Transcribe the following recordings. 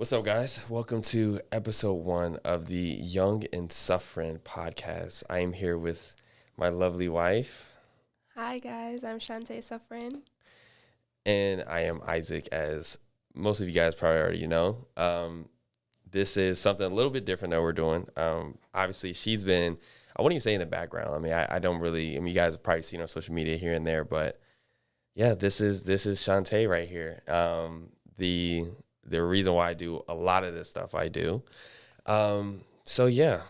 What's up, guys? Welcome to episode 1 of the Young and Suffren podcast. I am here with my lovely wife. Hi, guys. I'm Shantae Suffren. And I am Isaac, as most of you guys probably already know. This is something a little bit different that we're doing. Obviously, she's been, I wouldn't even say in the background. I don't really, you guys have probably seen her on social media here and there, but yeah, this is Shantae right here. The reason why I do a lot of this stuff I do. So yeah,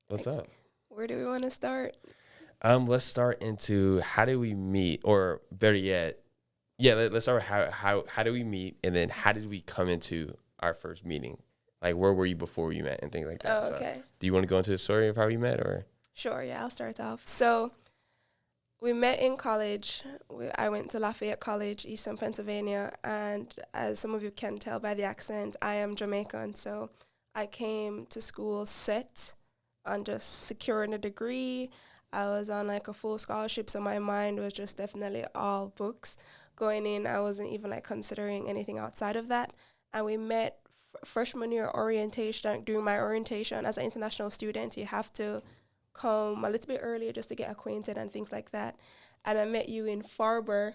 what's up? Where do we want to start? Let's start into how did we meet, or better yet, let's start with how did we meet, and then how did we come into our first meeting? Like, where were you before we met and things like that. Oh, okay. So, do you want to go into the story of how we met, or? Sure, yeah, I'll start off. So we met in college. I went to Lafayette College, Eastern Pennsylvania, and as some of you can tell by the accent, I am Jamaican. So I came to school set on just securing a degree. I was on like a full scholarship, so my mind was just definitely all books. Going in, I wasn't even like considering anything outside of that. And we met freshman year orientation. During my orientation as an international student, you have to come a little bit earlier just to get acquainted and things like that. And I met you in Farber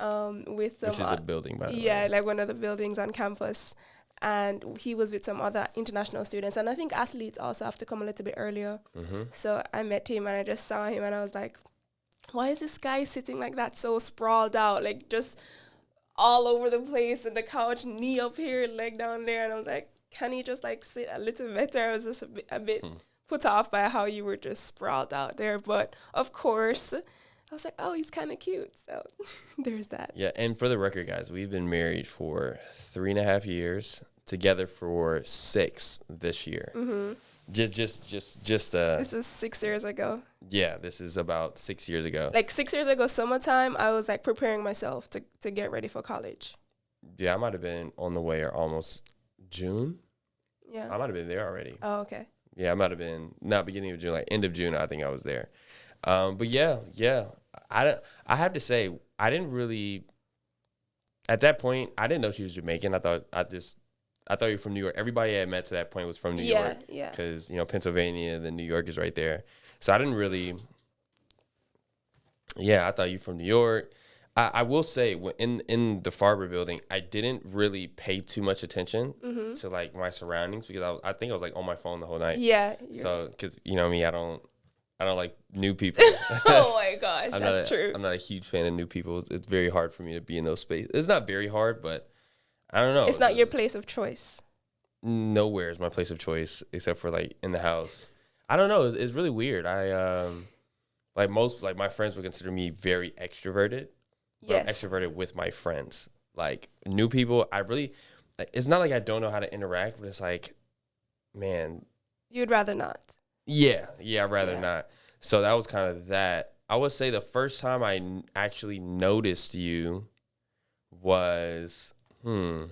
with some... Which is a building, by the way. Yeah, like one of the buildings on campus. And he was with some other international students. And I think athletes also have to come a little bit earlier. Mm-hmm. So I met him and I just saw him and I was like, why is this guy sitting like that, so sprawled out, like just all over the place in the couch, knee up here, leg down there? And I was like, can he just like sit a little better? I was just a bit put off by how you were just sprawled out there. But of course, I was like, oh, he's kind of cute. So there's that. Yeah, and for the record, guys, we've been married for 3.5 years, together for 6 this year. Mm-hmm. Just This was 6 years ago. Yeah, this is about 6 years ago. Like 6 years ago, summertime, I was like preparing myself to get ready for college. Yeah, I might have been on the way, or almost June. Yeah. I might have been there already. Oh, okay. Yeah, I might have been not beginning of June, like end of June. I think I was there. But yeah. I have to say, I didn't really, at that point, I didn't know she was Jamaican. I thought you were from New York. Everybody I had met to that point was from New York. Yeah. Because, Pennsylvania, then New York is right there. So I didn't really, I thought you from New York. I will say, in the Farber building, I didn't really pay too much attention to, like, my surroundings, because I think I was, like, on my phone the whole night. Yeah. So, because, me, I don't like new people. Oh, my gosh, that's true. I'm not a huge fan of new people. It's very hard for me to be in those spaces. It's not very hard, but I don't know. It's not your place of choice. Nowhere is my place of choice, except for, like, in the house. I don't know. It's really weird. I, my friends would consider me very extroverted. But Yes. I'm extroverted with my friends. Like, new people, it's not like I don't know how to interact, but it's like, man. You'd rather not. Yeah, I'd rather not. So that was kind of that. I would say the first time I actually noticed you was, I'm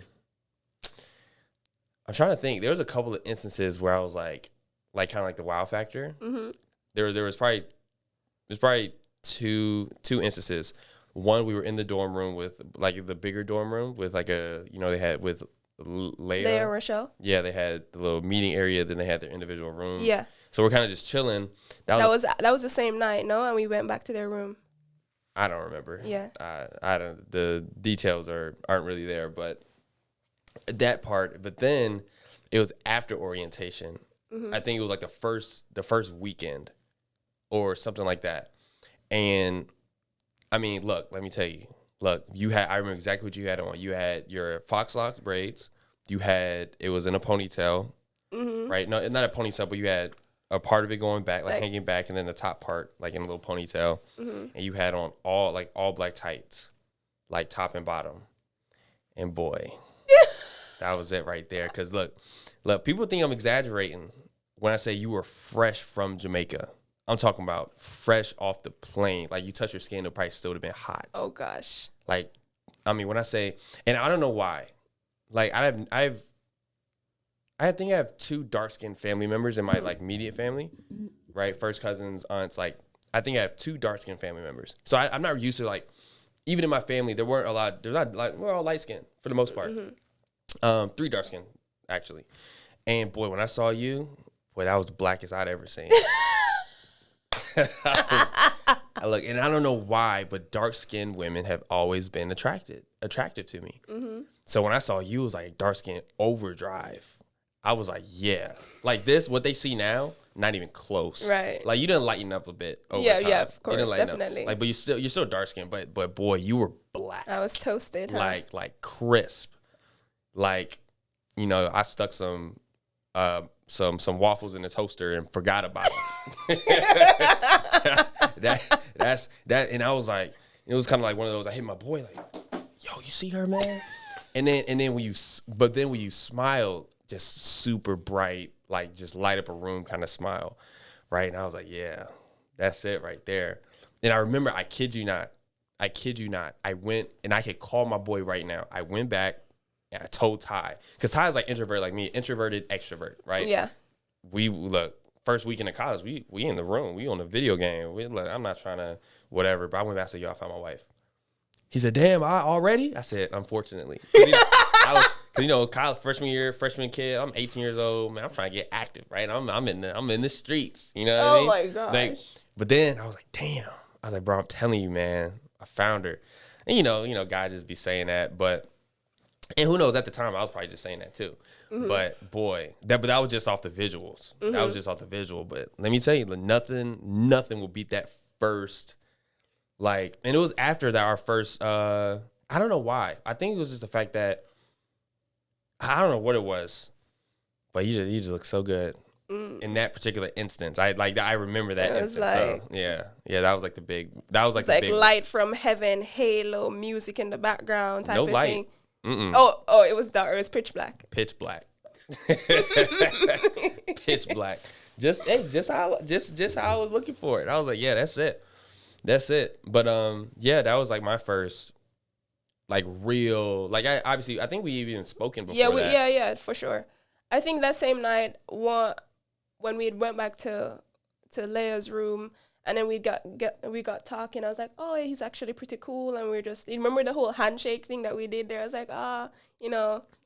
trying to think. There was a couple of instances where I was like kind of like the wow factor. Mm-hmm. There's probably two instances. One, we were in the dorm room with, like, the bigger dorm room with, like, they had with Leia. Rochelle? Yeah, they had the little meeting area, then they had their individual rooms. Yeah. So we're kind of just chilling. That was the same night, no? And we went back to their room. I don't remember. Yeah. I don't, the details aren't really there, but that part. But then it was after orientation. Mm-hmm. I think it was like the first weekend or something like that. And I mean, look, let me tell you. Look, I remember exactly what you had on. You had your Fox Locks braids. It was in a ponytail, right? No, not a ponytail, but you had a part of it going back, like hanging back, and then the top part, like, in a little ponytail. Mm-hmm. And you had on all black tights, like top and bottom. And boy, that was it right there. Because look, people think I'm exaggerating when I say you were fresh from Jamaica. I'm talking about fresh off the plane. Like, you touch your skin, it'll probably still have been hot. Oh, gosh. Like, I mean, when I say, and I don't know why. Like, I think I have 2 dark-skinned family members in my, like, immediate family, right? First cousins, aunts. Like, I think I have 2 dark-skinned family members. So I'm not used to, like, even in my family, there's not, like, we're all light-skinned for the most part. Mm-hmm. Three dark skin, actually. And boy, when I saw you, boy, that was the blackest I'd ever seen. Look, and I don't know why, but dark skinned women have always been attractive to me. Mm-hmm. So when I saw you, it was like dark skin overdrive. I was like, yeah, like this, what they see now, not even close. Right. Like you didn't lighten up a bit over time. Yeah, of course, definitely. Like, but you're still dark skinned, but boy, you were black. I was toasted, huh? Like crisp. Like, you know, I stuck some waffles in the toaster and forgot about it. that's that, and I was like, it was kind of like one of those. I hit my boy like, yo, you see her, man? and then when you smile, just super bright, like just light up a room kind of smile, right? And I was like, yeah, that's it right there. And I remember, I kid you not, I went, and I could call my boy right now. I went back and I told Ty, because Ty's like introvert like me, introverted extrovert, right? Yeah. We look, first weekend of college, we in the room, we on the video game. We like, I'm not trying to whatever, but I went back and said, yo, I found my wife. He said, damn, I already? I said, unfortunately. Cause you know, college, freshman kid, I'm 18 years old, man, I'm trying to get active, right? I'm in the streets, you know what I mean? Oh my gosh. Like, but then I was like, damn. I was like, bro, I'm telling you, man, I found her. And you know, guys just be saying that, but, and who knows, at the time, I was probably just saying that too. Mm-hmm. But boy, that was just off the visuals. Mm-hmm. That was just off the visual. But let me tell you, nothing will beat that first. Like, and it was after that, our first, I don't know why. I think it was just the fact that, I don't know what it was, but you just look so good in that particular instance. I remember that instance. Like, so yeah, that was like the big, light from heaven, halo, music in the background type of light. Thing. Mm-mm. Oh, it was dark. It was pitch black. Pitch black. Pitch black. Just how I was looking for it. I was like, yeah, that's it. But yeah, that was like my first like real, like I think we even spoken before. Yeah, for sure. I think that same night, when we went back to Leia's room, and then we got talking. I was like, oh, he's actually pretty cool. And you remember the whole handshake thing that we did there? I was like,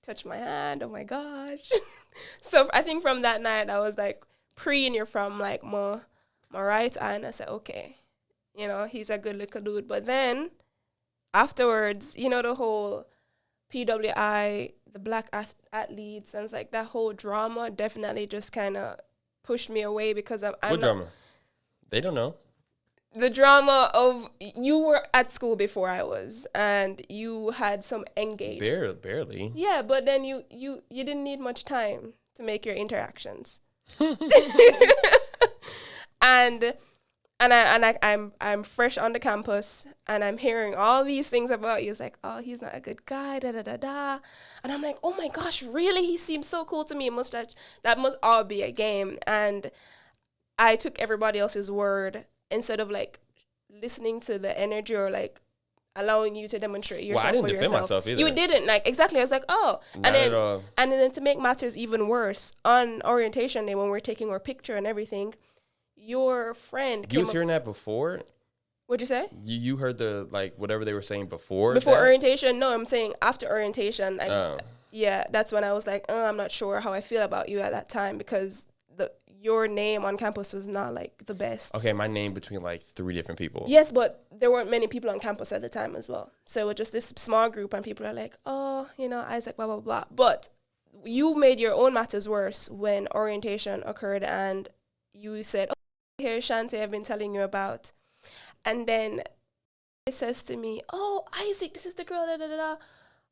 touch my hand. Oh my gosh. So I think from that night, I was like preying you from like my right eye. And I said, okay, he's a good little dude. But then afterwards, the whole PWI, the black athletes, and it's like that whole drama definitely just kind of pushed me away, because I'm what drama? They don't know. The drama of, you were at school before I was, and you had some engagement. Barely. Yeah, but then you didn't need much time to make your interactions. And I'm fresh on the campus, and I'm hearing all these things about you. It's like, oh, he's not a good guy, da da da da. And I'm like, oh my gosh, really? He seems so cool to me. That must all be a game. And I took everybody else's word instead of like listening to the energy, or like allowing you to demonstrate yourself. Well, I didn't for defend yourself. myself either. You didn't, like, exactly. I was like, oh, not at all. And then to make matters even worse, on orientation day when we're taking our picture and everything, your friend You was hearing that before? What'd you say? You heard the, like, whatever they were saying before? Before orientation? No, I'm saying after orientation. Yeah, that's when I was like, I'm not sure how I feel about you at that time, because your name on campus was not like the best. Okay, my name between like 3 different people. Yes, but there weren't many people on campus at the time as well. So it was just this small group, and people are like, oh, Isaac, blah, blah, blah. But you made your own matters worse when orientation occurred, and you said, oh, here's Shanti I've been telling you about. And then it says to me, oh, Isaac, this is the girl, da, da, da, da.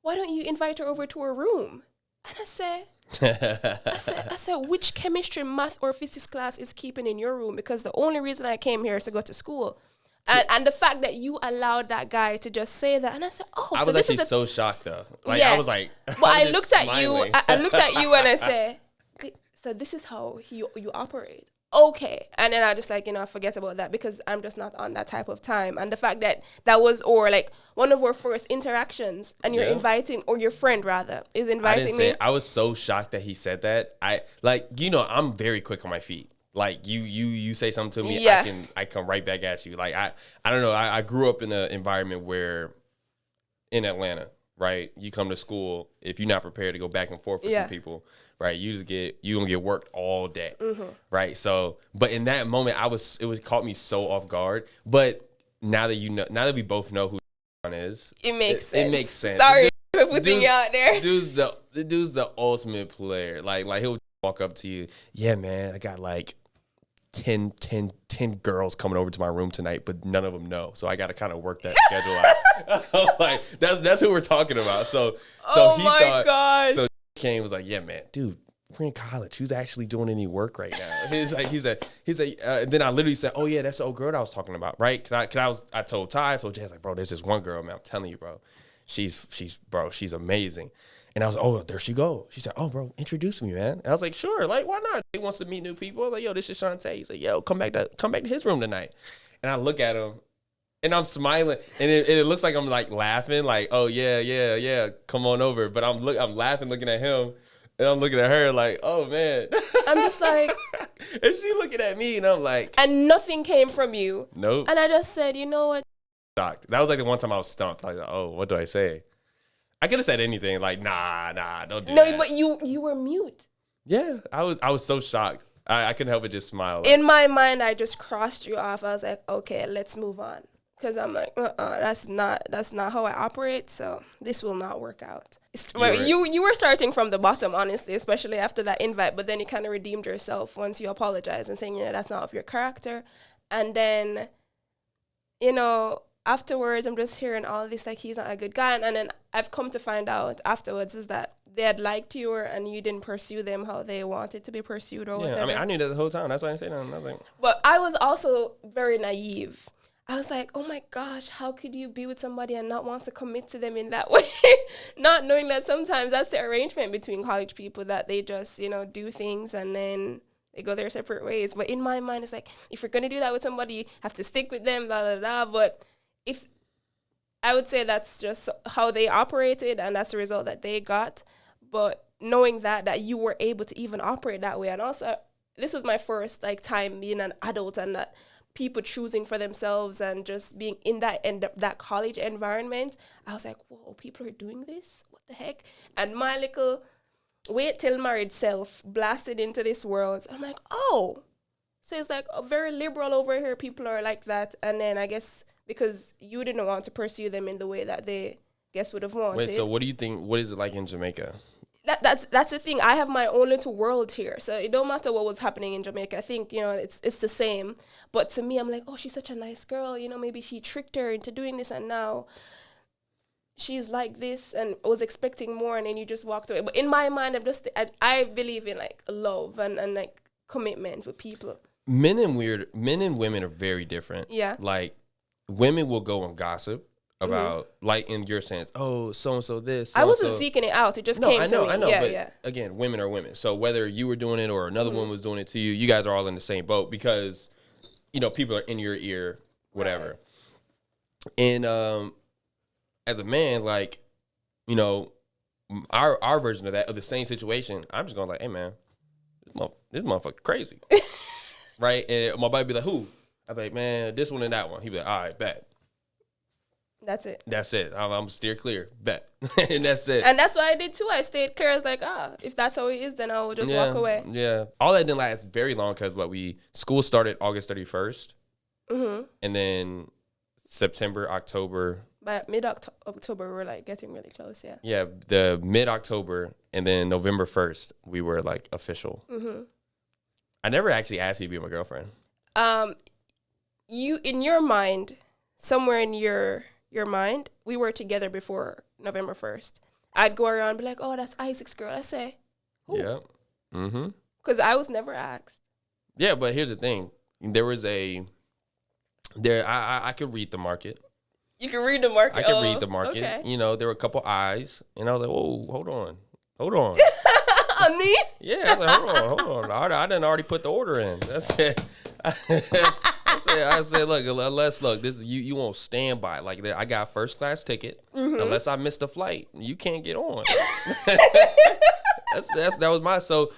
Why don't you invite her over to her room? And I said, which chemistry, math, or physics class is keeping in your room? Because the only reason I came here is to go to school. And the fact that you allowed that guy to just say that, and I said, oh, I was actually so shocked though. Like, yeah. I was like, but I looked at you. I looked at you and I said, so this is how you operate. Okay. And then I just forget about that, because I'm just not on that type of time. And the fact that was, or like one of our first interactions, and you're inviting, or your friend rather is inviting me. I was so shocked that he said that. I'm very quick on my feet. Like you say something to me, I come right back at you. Like I don't know. I grew up in an environment where in Atlanta, right? You come to school, if you're not prepared to go back and forth with some people, right? You gonna get worked all day, right? So, but in that moment, caught me so off guard. But now that we both know who is, it makes sense. It makes sense. Sorry for putting you out there. The dude's the ultimate player. Like he'll walk up to you, yeah, man, I got like 10 girls coming over to my room tonight, but none of them know. So I got to kind of work that schedule out. Like that's who we're talking about. So God. So Kane was like, yeah, man, dude, we're in college. Who's actually doing any work right now? He's like, and then I literally said, oh yeah, that's the old girl that I was talking about, right? Cause I told Ty, so Jay's like, bro, there's this one girl, man, I'm telling you, bro, she's amazing. And I was like, oh, there she go. She said, oh, bro, introduce me, man. And I was like, sure, like, why not? He wants to meet new people. I'm like, yo, this is Shantae. He's like, yo, come back to his room tonight. And I look at him, and I'm smiling, and it looks like I'm like laughing, like, oh yeah, come on over. But I'm laughing, looking at him, and I'm looking at her like, oh man. I'm just like, and she looking at me, and I'm like, and nothing came from you. Nope. And I just said, you know what? Shocked. That was like the one time I was stumped. Like, oh, what do I say? I could have said anything like, nah, don't do that. No, but you were mute. Yeah, I was so shocked. I couldn't help but just smile. In my mind, I just crossed you off. I was like, okay, let's move on. Because I'm like, that's not how I operate, so this will not work out. You were starting from the bottom, honestly, especially after that invite, but then you kind of redeemed yourself once you apologized and saying, that's not of your character. And then, afterwards, I'm just hearing all of this, like, he's not a good guy. And then I've come to find out afterwards is that they had liked you and you didn't pursue them how they wanted to be pursued or whatever. I mean, I knew that the whole time. That's why I didn't say nothing. But I was also very naive. I was like, oh my gosh, how could you be with somebody and not want to commit to them in that way? Not knowing that sometimes that's the arrangement between college people, that they just, do things and then they go their separate ways. But in my mind, it's like, if you're going to do that with somebody, you have to stick with them, blah, blah, blah. But if I would say that's just how they operated and that's the result that they got. But knowing that you were able to even operate that way. And also, this was my first time being an adult and that people choosing for themselves and just being in that college environment. I was like, whoa, people are doing this? What the heck? And my little wait till married self blasted into this world. I'm like, oh. So it's like very liberal over here. People are like that. And then I guess because you didn't want to pursue them in the way that they would have wanted. Wait, so what do you think, what is it like in Jamaica? That's the thing. I have my own little world here. So it don't matter what was happening in Jamaica. I think, it's the same. But to me, I'm like, oh, she's such a nice girl. Maybe he tricked her into doing this and now she's like this and was expecting more and then you just walked away. But in my mind, I believe in love and commitment with people. Men and women are very different. Yeah. Like, women will go and gossip about, like in your sense, oh, so-and-so this, so-and-so. I wasn't seeking it out. It just came to me. I know. Yeah, but yeah. Again, women are women. So whether you were doing it or another woman was doing it to you, you guys are all in the same boat because, people are in your ear, whatever. Right. And as a man, our version of that, of the same situation, I'm just going like, hey, man, this motherfucker crazy. Right? And my buddy be like, who? I'd be like, man, this one and that one. He'd be like, all right, bet. That's it. I'm steer clear. Bet. And that's it. And that's what I did too. I stayed clear. I was like, if that's how it is, then I will just walk away. Yeah. All that didn't last very long because school started August 31st. Mm-hmm. And then September, October. By mid-October, we were getting really close, yeah. Yeah, the mid-October and then November 1st, we were official. Mm-hmm. I never actually asked you to be my girlfriend. You, in your mind, somewhere in your mind, we were together before November 1st. I'd go around and be like, oh, that's Isaac's girl. I say, who? Yeah. Mm-hmm. Because I was never asked. Yeah, but here's the thing. I could read the market. You can read the market? I could read the market. Okay. There were a couple eyes, and I was like, whoa, hold on. On me? Yeah, I was like, hold on. I didn't already put the order in. That's it. I said, look, this is you won't stand by. I got first class ticket. Mm-hmm. Unless I missed a flight, you can't get on. that was my so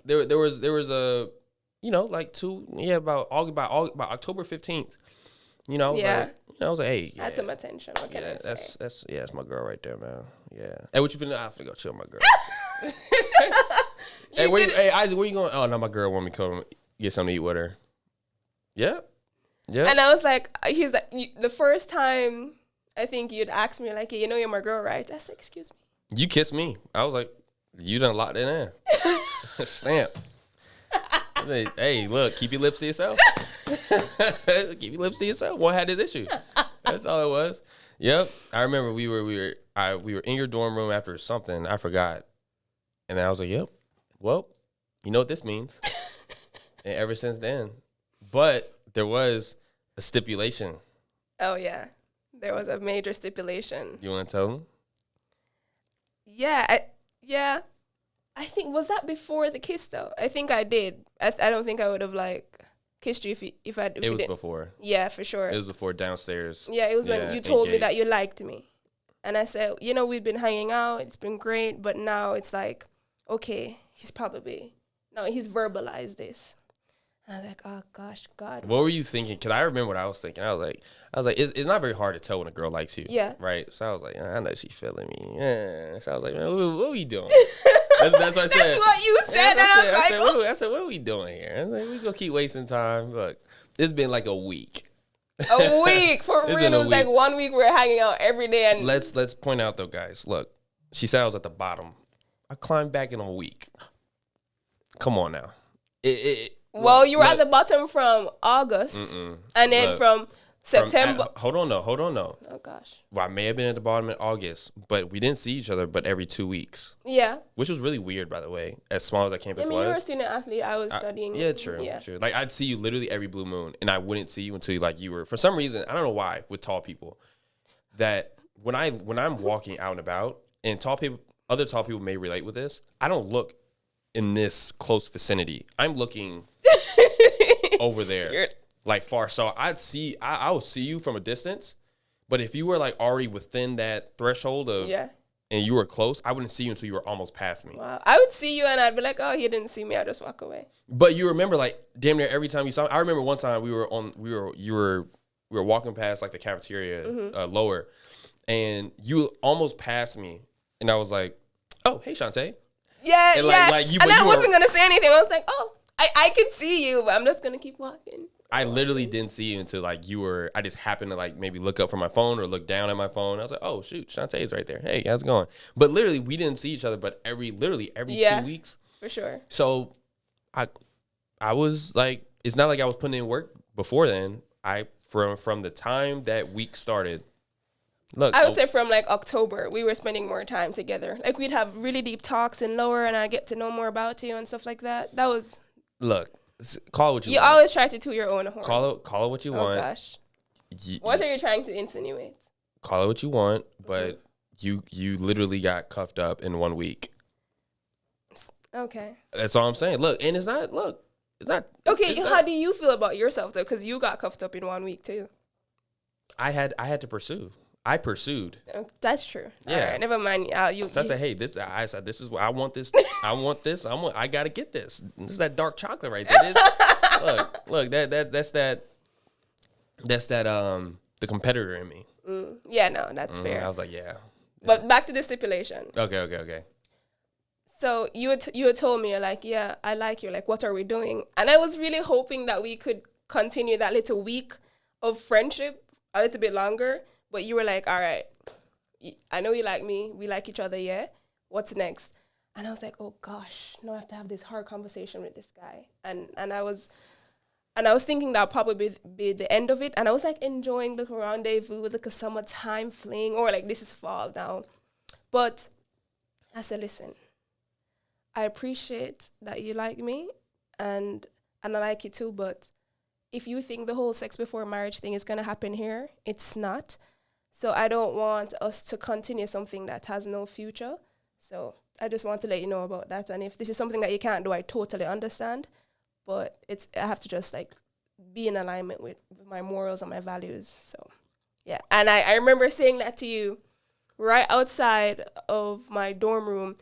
there was a about October 15th. I was like, hey, yeah, Had some attention. What can I say? That's my girl right there, man. Yeah. Hey, what you been? I'm finna go chill with my girl. Hey, Isaac, where you going? Oh, no, my girl want me to come get something to eat with her. Yeah. Yeah. And I was like, he's like, the first time I think you'd ask me, like, hey, you know you're my girl, right? I said, excuse me. You kissed me. I was like, you done locked it in. Stamp. Hey, look, keep your lips to yourself. Keep your lips to yourself. One had this issue. That's all it was. Yep. I remember we were in your dorm room after something. I forgot. And then I was like, yep. Well, you know what this means. And ever since then. But there was a stipulation. Oh, yeah. There was a major stipulation. You want to tell them? Yeah. I think, was that before the kiss, though? I think I did. I don't think I would have, like, kissed you if I didn't. It was before. Yeah, for sure. It was before downstairs. Yeah, it was when you told me that you liked me. And I said, you know, we've been hanging out. It's been great. But now it's like, okay, he's verbalized this. And I was like, oh, gosh, God. What were you thinking? Because I remember what I was thinking. I was like, it's not very hard to tell when a girl likes you. Yeah. Right? So I was like, I know she's feeling me. Yeah. So I was like, man, what are we doing? That's what I said. That's what you said. I said, what are we doing here? I was like, we gonna keep wasting time. Look, it's been like a week. A week, for real. It was like 1 week we were hanging out every day. And let's point out though, guys. Look, she said I was at the bottom. I climbed back in a week. Come on now. Well, you were at the bottom from August, and then from September. Hold on, no. Oh, gosh. Well, I may have been at the bottom in August, but we didn't see each other but every 2 weeks. Yeah. Which was really weird, by the way, as small as that campus was. You were a student athlete. I was studying. Yeah, true. Like, I'd see you literally every blue moon, and I wouldn't see you until, like, you were, for some reason, I don't know why, with tall people, that when I'm walking out and about, and other tall people may relate with this, I don't look in this close vicinity. I'm looking over there, like far. So I would see you from a distance, but if you were like already within that threshold of and you were close, I wouldn't see you until you were almost past me. Wow. I would see you and I'd be like, oh, he didn't see me. I'll just walk away. But you remember, like, damn near every time you saw me. I remember one time we were walking past like the cafeteria lower, and you almost passed me, and I was like, oh, hey, Shantae. Yeah, and and I wasn't going to say anything. I was like, oh, I could see you, but I'm just going to keep walking. I literally didn't see you until, like, I just happened to, like, maybe look up from my phone or look down at my phone. I was like, oh, shoot, Shantae's right there. Hey, how's it going? But literally, we didn't see each other, but every 2 weeks. For sure. So I was, like, it's not like I was putting in work before then. From the time that week started, look, I would say from like October, we were spending more time together. Like we'd have really deep talks in lower, and I get to know more about you and stuff like that. That was. Look, call it what you want. You always try to toot your own horn. Call it what you want. Oh gosh. What are you trying to insinuate? Call it what you want, but you literally got cuffed up in 1 week. Okay. That's all I'm saying. Look, and it's not. Okay, how do you feel about yourself though? Because you got cuffed up in 1 week too. I had to pursue. I pursued. That's true. Yeah. All right, never mind. So I said, hey, I this is what I want. This. I want this. I got to get this. This is that dark chocolate right there. Look. That's that. The competitor in me. Yeah, no, that's fair. I was like, yeah. But back to the stipulation. Okay. So you had told me, you're like, yeah, I like you. Like, what are we doing? And I was really hoping that we could continue that little week of friendship a little bit longer. But you were like, all right, I know you like me. We like each other, yeah? What's next? And I was like, oh, gosh, now I have to have this hard conversation with this guy. And I was thinking that would probably be the end of it. And I was, like, enjoying the rendezvous, like a summertime fling, or, like, this is fall now. But I said, listen, I appreciate that you like me, and I like you too, but if you think the whole sex before marriage thing is going to happen here, it's not. So I don't want us to continue something that has no future. So I just want to let you know about that. And if this is something that you can't do, I totally understand. But I have to just like be in alignment with my morals and my values. So yeah. And I remember saying that to you right outside of my dorm room.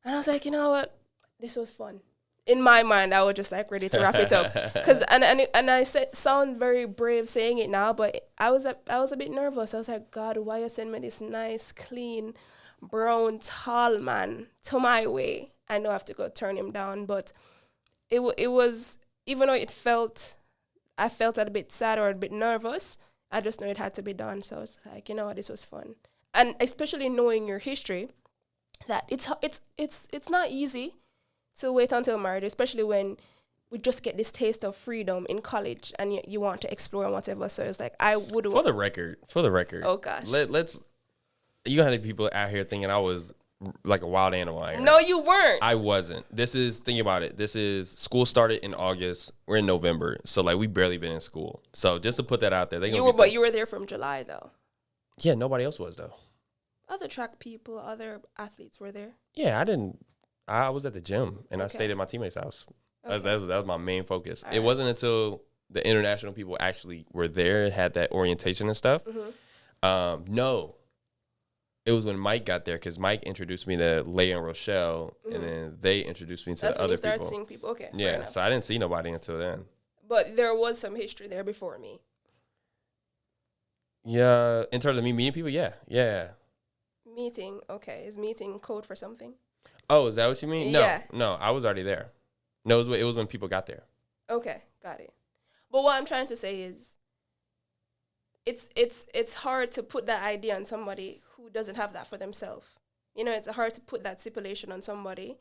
And I was like, you know what? This was fun. in my mind, I was just like ready to wrap it up. Cause and I sound very brave saying it now, but I was a bit nervous. I was like, God, why you send me this nice, clean, brown, tall man to my way? I know I have to go turn him down, but it was, even though I felt a bit sad or a bit nervous, I just know it had to be done. So it's like, you know what, this was fun. And especially knowing your history, that it's not easy to wait until marriage, especially when we just get this taste of freedom in college and you want to explore and whatever. So it's like, I would... For the record. Oh, gosh. Let's... You have people out here thinking I was like a wild animal out here. No, you weren't. I wasn't. Think about it. School started in August. We're in November. So, like, we barely been in school. So, just to put that out there. But you were there from July, though. Yeah, nobody else was, though. Other track people, other athletes were there. Yeah, I was at the gym, and I stayed at my teammate's house. Okay. That was my main focus. It wasn't until the international people actually were there, had that orientation and stuff. Mm-hmm. No. It was when Mike got there, because Mike introduced me to Leigh and Rochelle, mm-hmm. and then they introduced me to the other people. That's when you started seeing people. Okay. Yeah, so I didn't see nobody until then. But there was some history there before me. Yeah, in terms of me meeting people, yeah. Meeting, okay. Is meeting code for something? Oh, is that what you mean? Yeah. No, I was already there. No, it was when people got there. Okay, got it. But what I'm trying to say is, it's hard to put that idea on somebody who doesn't have that for themselves. You know, it's hard to put that stipulation on somebody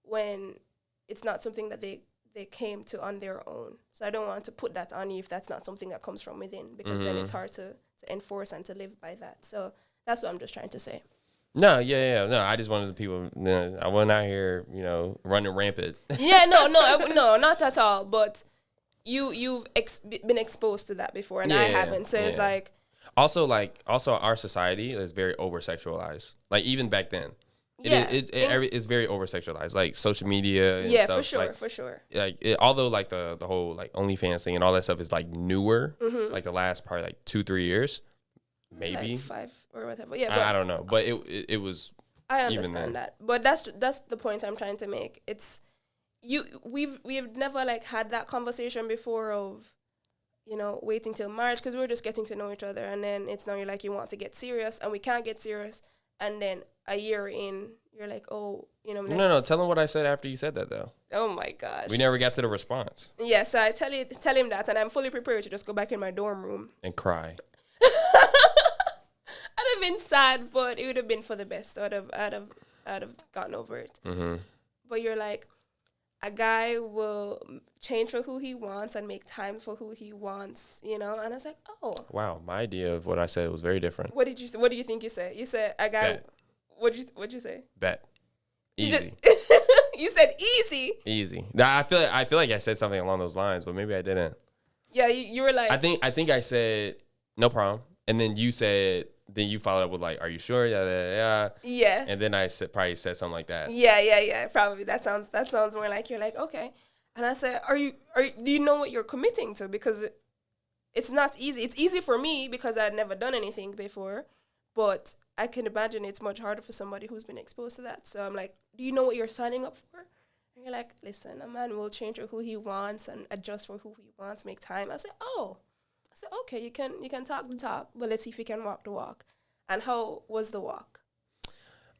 when it's not something that they came to on their own. So I don't want to put that on you if that's not something that comes from within, because then it's hard to enforce and to live by that. So that's what I'm just trying to say. No, yeah. No, I just wanted the people, I wasn't out here, running rampant. Yeah, no, not at all. But you've been exposed to that before, and I haven't. So it's like... Also, our society is very over-sexualized. Like, even back then. It's very over-sexualized. Like, social media and stuff. For sure. Like, although, like, the whole, like, OnlyFans thing and all that stuff is, like, newer. Mm-hmm. Like, the last, probably, like, 2-3 years. Maybe. Like 5 or whatever. Yeah, I don't know. But it was... I understand that. But that's the point I'm trying to make. It's... We've never, like, had that conversation before of... waiting till marriage, because we were just getting to know each other, and then it's now you're like, you want to get serious, and we can't get serious, and then a year in, you're like, oh, No, tell him what I said after you said that, though. Oh my gosh. We never got to the response. Yeah, so I tell him that, and I'm fully prepared to just go back in my dorm room. And cry. I'd have been sad, but it would have been for the best. I'd have gotten over it. Mm-hmm. But you're like, a guy will change for who he wants and make time for who he wants, And I was like, oh. Wow, my idea of what I said was very different. What did you say? What do you think you said? You said a guy. Bet. What'd you say? Bet. Easy. You said easy. Easy. I feel like I said something along those lines, but maybe I didn't. Yeah, you were like. I think I said no problem, and then you said. Then you followed up with like, "Are you sure?" Yeah. Yeah. And then I probably said something like that. Yeah. Probably that sounds more like you're like, okay. And I said, do you know what you're committing to? Because it's not easy. It's easy for me because I'd never done anything before, but I can imagine it's much harder for somebody who's been exposed to that. So I'm like, do you know what you're signing up for? And you're like, listen, a man will change for who he wants and adjust for who he wants, make time. I said, oh. I said, okay, you can talk the talk, but let's see if you can walk the walk. And how was the walk?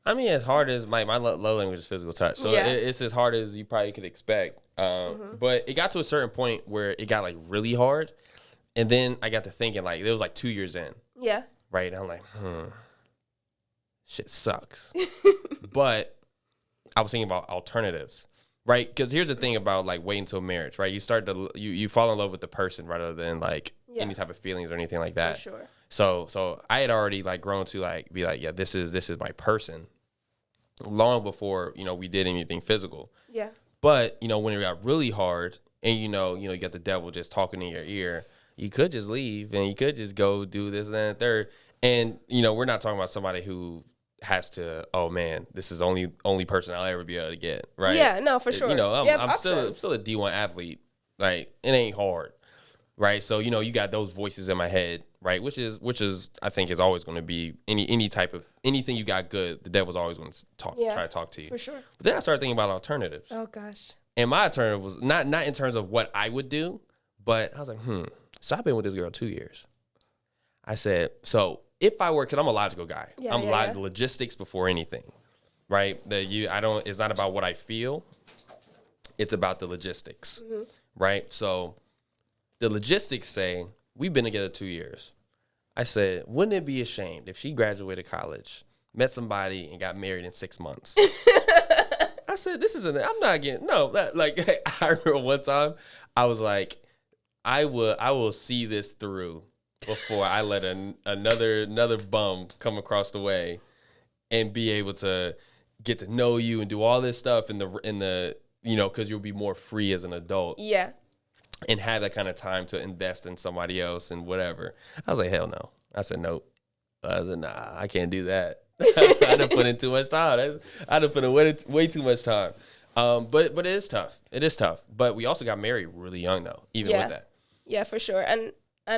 I mean, as hard as my love language is physical touch, so it's as hard as you probably could expect. But it got to a certain point where it got like really hard, and then I got to thinking like it was like 2 years in. Yeah. Right, and I'm like, shit sucks. But I was thinking about alternatives. Right, because here's the thing about like waiting until marriage, right? You start to you fall in love with the person rather than like any type of feelings or anything like that. For sure. So I had already like grown to like be like, yeah, this is my person, long before we did anything physical. Yeah. But when it got really hard, and you got the devil just talking in your ear, you could just leave and you could just go do this and that and third. And we're not talking about somebody who has to, oh man, this is only person I'll ever be able to get, right? Yeah, no, for sure. I'm still a D1 athlete. Like, it ain't hard, right? So you got those voices in my head, right? Which is I think is always going to be any type of anything you got good. The devil's always going to try to talk to you, for sure. But then I started thinking about alternatives. Oh gosh. And my alternative was not in terms of what I would do, but I was like, so I've been with this girl 2 years. I said, so if I were, because I'm a logical guy. I'm logistics before anything, right? It's not about what I feel. It's about the logistics, right? So the logistics say, we've been together 2 years. I said, wouldn't it be a shame if she graduated college, met somebody, and got married in 6 months? I said, I'm not getting, no. I remember one time, I was like, I will see this through before I let another bum come across the way and be able to get to know you and do all this stuff in the because you'll be more free as an adult. Yeah. And have that kind of time to invest in somebody else and whatever. I was like, hell no. I said, nope. I said, nah, I can't do that. I done put in too much time. I done put in way too much time. But it is tough. It is tough. But we also got married really young though, even with that. Yeah, for sure. And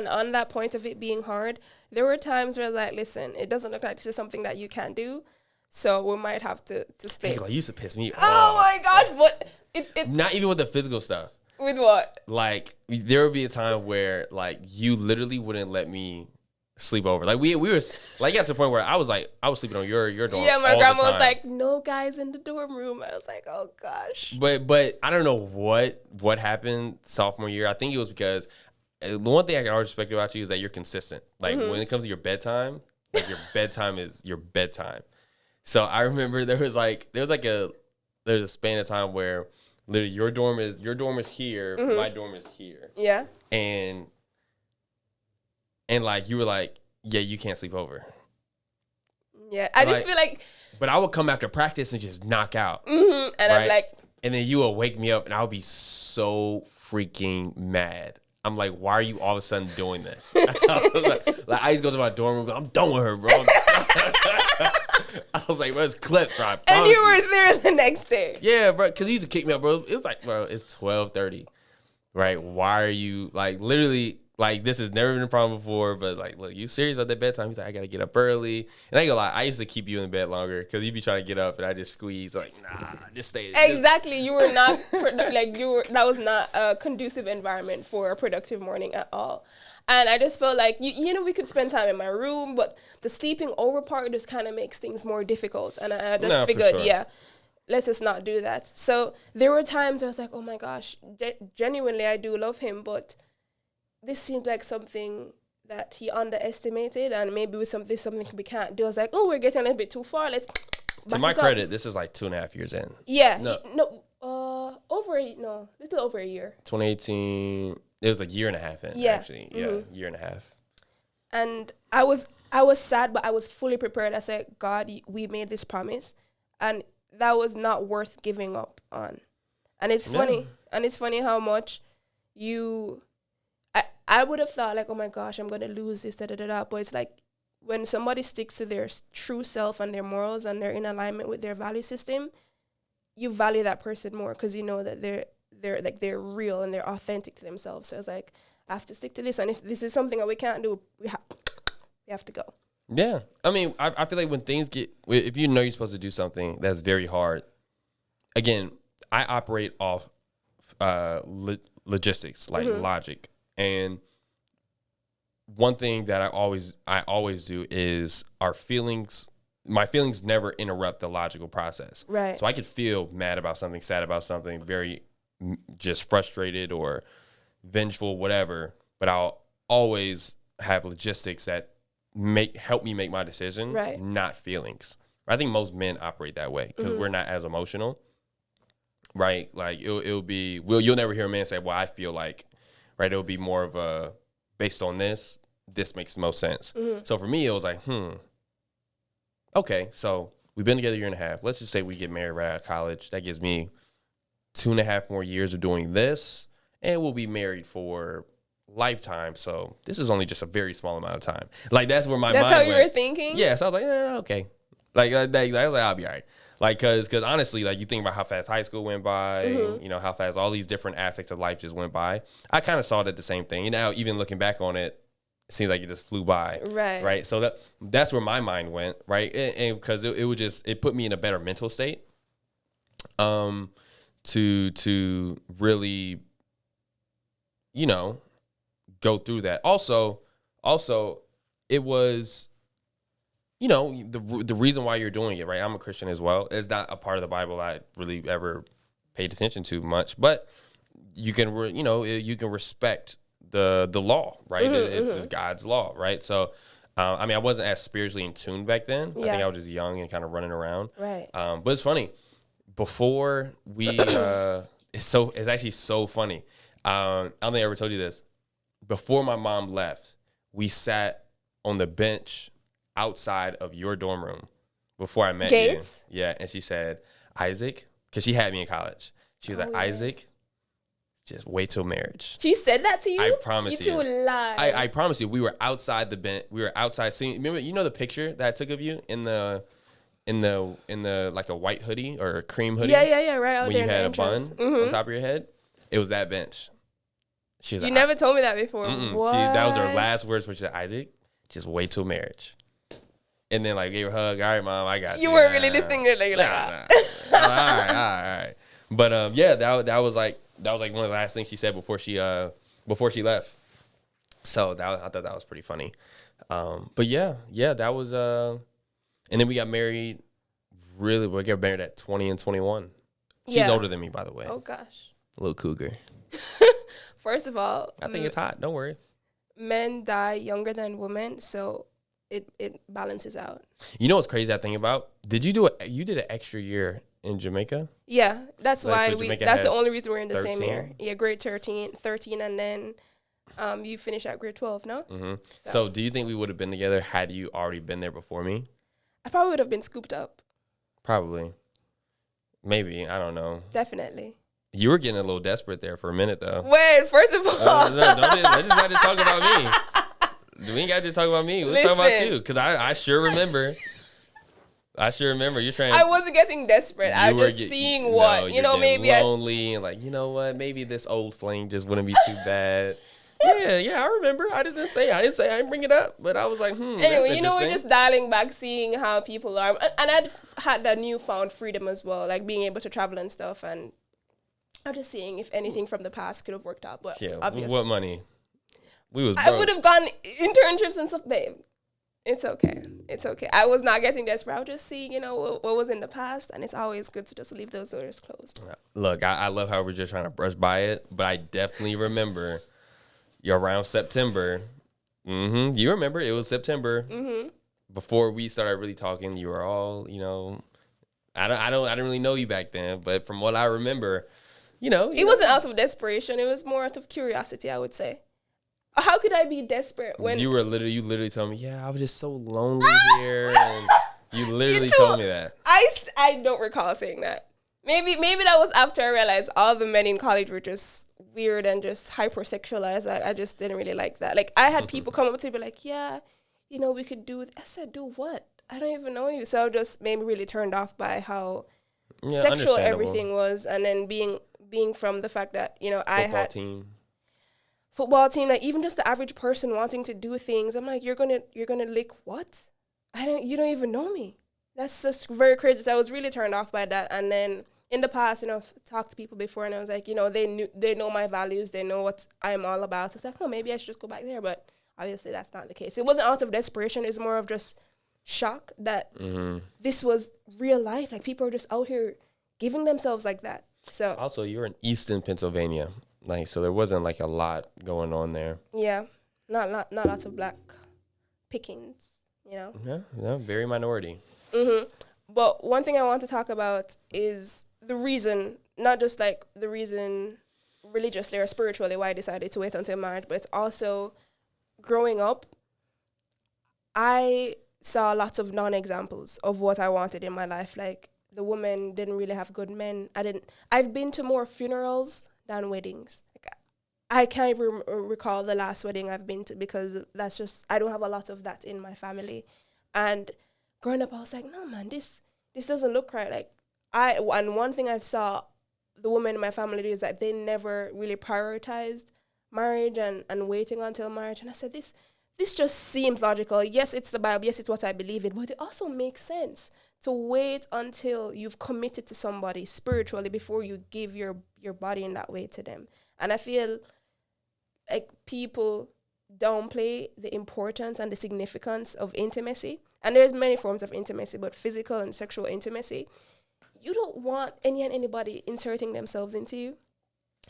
on that point of it being hard, there were times where like, listen, it doesn't look like this is something that you can do. So we might have to split. Like, you used to piss me off. Oh my gosh, what? It's not even with the physical stuff. With what? Like, there would be a time where, like, you literally wouldn't let me sleep over. Like, we were, like, got to the point where I was sleeping on your dorm. Yeah, my grandma was like, no guys in the dorm room. I was like, oh gosh. But I don't know what happened sophomore year. I think it was because the one thing I can always respect about you is that you're consistent. Like, when it comes to your bedtime, like, your bedtime is your bedtime. So I remember there was a span of time where literally your dorm is here, my dorm is here. Yeah. And like you were like, yeah, you can't sleep over. Yeah. I just feel like, but I would come after practice and just knock out. And right? I'm like, and then you would wake me up and I would be so freaking mad. I'm like, why are you all of a sudden doing this? I used to go to my dorm room, but I'm done with her, bro. I was like, bro, it's clips, bro. And you were there the next day. Yeah, bro, because he used to kick me up, bro. It was like, bro, it's 12:30, right? Why are you, like, literally, like, this has never been a problem before, but, like, look, you serious about that bedtime? He's like, I got to get up early. And I ain't gonna lie, I used to keep you in bed longer because you'd be trying to get up and I just squeeze, like, nah, just stay. Exactly. You were not, that was not a conducive environment for a productive morning at all. And I just felt like, we could spend time in my room, but the sleeping over part just kind of makes things more difficult. And I just figured, let's just not do that. So there were times where I was like, oh my gosh, genuinely, I do love him, but this seems like something that he underestimated, and maybe with something we can't do. I was like, oh, we're getting a little bit too far. Let's to my credit, this is like 2.5 years in. Yeah. Little over a year. 2018... It was a year and a half in, actually. Yeah, year and a half. And I was sad, but I was fully prepared. I said, God, we made this promise. And that was not worth giving up on. And it's funny. And it's funny how much I would have thought, like, oh, my gosh, I'm going to lose this, da-da-da-da. But it's like when somebody sticks to their true self and their morals and they're in alignment with their value system, you value that person more because you know that they're real and they're authentic to themselves. So I was like, I have to stick to this. And if this is something that we can't do, we have to go. Yeah. I mean, I feel like when things if you know you're supposed to do something that's very hard, again, I operate off logistics, like logic. And one thing that I always do is my feelings never interrupt the logical process. Right. So I could feel mad about something, sad about something, very just frustrated or vengeful, whatever, but I'll always have logistics that help me make my decision, right, not feelings. I think most men operate that way because we're not as emotional, right? Like it'll be, you'll never hear a man say, well, I feel like, right? It'll be more of a, based on this makes the most sense. So for me, it was like, okay, so we've been together a year and a half. Let's just say we get married right out of college. That gives me 2.5 more years of doing this, and we'll be married for lifetime. So this is only just a very small amount of time. Like that's where my mind went. That's how you were thinking? Yeah, so I was like, okay. Like I was like, I'll be all right. Like, cause honestly, like you think about how fast high school went by, you know, how fast all these different aspects of life just went by. I kind of saw that the same thing. And now even looking back on it, it seems like it just flew by. Right. So that's where my mind went. Right. And because it put me in a better mental state. to really, go through that. Also, it was, the reason why you're doing it, right? I'm a Christian as well. It's not a part of the Bible I really ever paid attention to much, but you can, you can respect the law, right? It's God's law, right? So, I wasn't as spiritually in tune back then. I think I was just young and kind of running around. Right. But it's funny. Before we, it's actually so funny. I don't think I ever told you this. Before my mom left, we sat on the bench outside of your dorm room before I met Gates? you. Yeah, and she said, Isaac, because she had me in college. She was like, yeah. Isaac, just wait till marriage. She said that to you? I promise you. You two lie. I promise you. We were outside the bench. We were outside seeing. Remember, the picture that I took of you in the like a white hoodie or a cream hoodie? Yeah, right out when there you in had the a bun entrance. on top of your head. It was that bench. She was You like, never told me that before. What? That was her last words, which said, Isaac, just wait till marriage. And then like gave her a hug. All right, mom, I got you. You weren't really listening. You're like, all right. But that was like one of the last things she said before she left. So I thought that was pretty funny. But that was and then we got married. We got married at 20 and 21. She's older than me, by the way. Oh gosh. A little cougar. First of all, I think it's hot. Don't worry. Men die younger than women, so it balances out. You know what's crazy I think about? You did an extra year in Jamaica? Yeah, that's why that's the only reason we're in the 13? same year. Yeah, grade 13, and then you finish at grade 12, no? Mm-hmm. So do you think we would have been together had you already been there before me? I probably would have been scooped up. Probably. Maybe. I don't know. Definitely. You were getting a little desperate there for a minute, though. Wait, first of all. Let's just not just talk about me. We ain't got to talk about me. Let's talk about you. Because I sure remember. You're trying. I wasn't getting desperate. I was just seeing what. Maybe lonely and like, you know what? Maybe this old flame just wouldn't be too bad. Yeah, I remember. I didn't say I didn't bring it up, but I was like, Anyway, we're just dialing back, seeing how people are. And I'd had that newfound freedom as well, like being able to travel and stuff. And I'm just seeing if anything from the past could have worked out. But obviously. What money? We was broke. I would have gone internships and stuff, babe. It's okay. I was not getting desperate. I was just seeing, what was in the past. And it's always good to just leave those doors closed. Look, I love how we're just trying to brush by it. But I definitely remember around September. Mm-hmm. You remember it was September. Mm-hmm. Before we started really talking, you were all, I didn't really know you back then. But from what I remember, it wasn't out of desperation. It was more out of curiosity, I would say. How could I be desperate when you literally told me, yeah, I was just so lonely here, and you literally told me that. I don't recall saying that. Maybe that was after I realized all the men in college were just weird and just hypersexualized. I just didn't really like that. Like I had people come up to me be like, yeah, we could do it. I said, do what? I don't even know you. So I just made me really turned off by how sexual everything was, and then being from the fact that I had football team, like even just the average person wanting to do things. I'm like, you're gonna lick what? You don't even know me. That's just very crazy. So I was really turned off by that. And then in the past, I've talked to people before, and I was like, they know my values, they know what I'm all about. So it's like, maybe I should just go back there. But obviously that's not the case. It wasn't out of desperation. It's more of just shock that this was real life. Like people are just out here giving themselves like that. So also, you're in Easton, Pennsylvania. Like, so there wasn't like a lot going on there. Yeah, not lots of black pickings, Yeah, very minority. Mm-hmm. But one thing I want to talk about is the reason, not just like the reason religiously or spiritually why I decided to wait until marriage, but it's also growing up. I saw lots of non-examples of what I wanted in my life. Like the woman didn't really have good men. I've been to more funerals than weddings. I can't even recall the last wedding I've been to because that's just, I don't have a lot of that in my family. And growing up, I was like, no, man, this doesn't look right. Like and one thing I saw the women in my family do is that they never really prioritized marriage and waiting until marriage. And I said, this just seems logical. Yes, it's the Bible. Yes, it's what I believe in. But it also makes sense to wait until you've committed to somebody spiritually before you give your body in that way to them. And I feel like people downplay the importance and the significance of intimacy. And there's many forms of intimacy, but physical and sexual intimacy, you don't want any and anybody inserting themselves into you.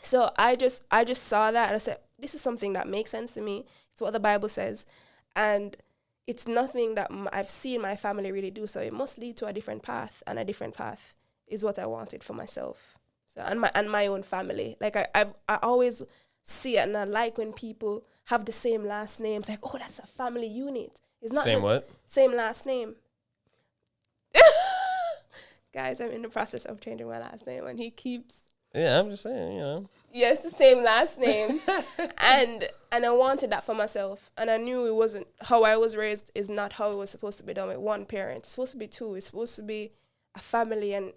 So I just saw that and I said, this is something that makes sense to me. It's what the Bible says. And it's nothing that I've seen my family really do. So it must lead to a different path, and a different path is what I wanted for myself. So and my own family. Like I always see it, and I like when people have the same last names. Like, oh, that's a family unit. It's not same what? Same last name. Guys, I'm in the process of changing my last name, and he keeps. Yeah, I'm just saying, you know. Yeah, it's the same last name. and I wanted that for myself. And I knew it wasn't how I was raised is not how it was supposed to be done with one parent. It's supposed to be two. It's supposed to be a family and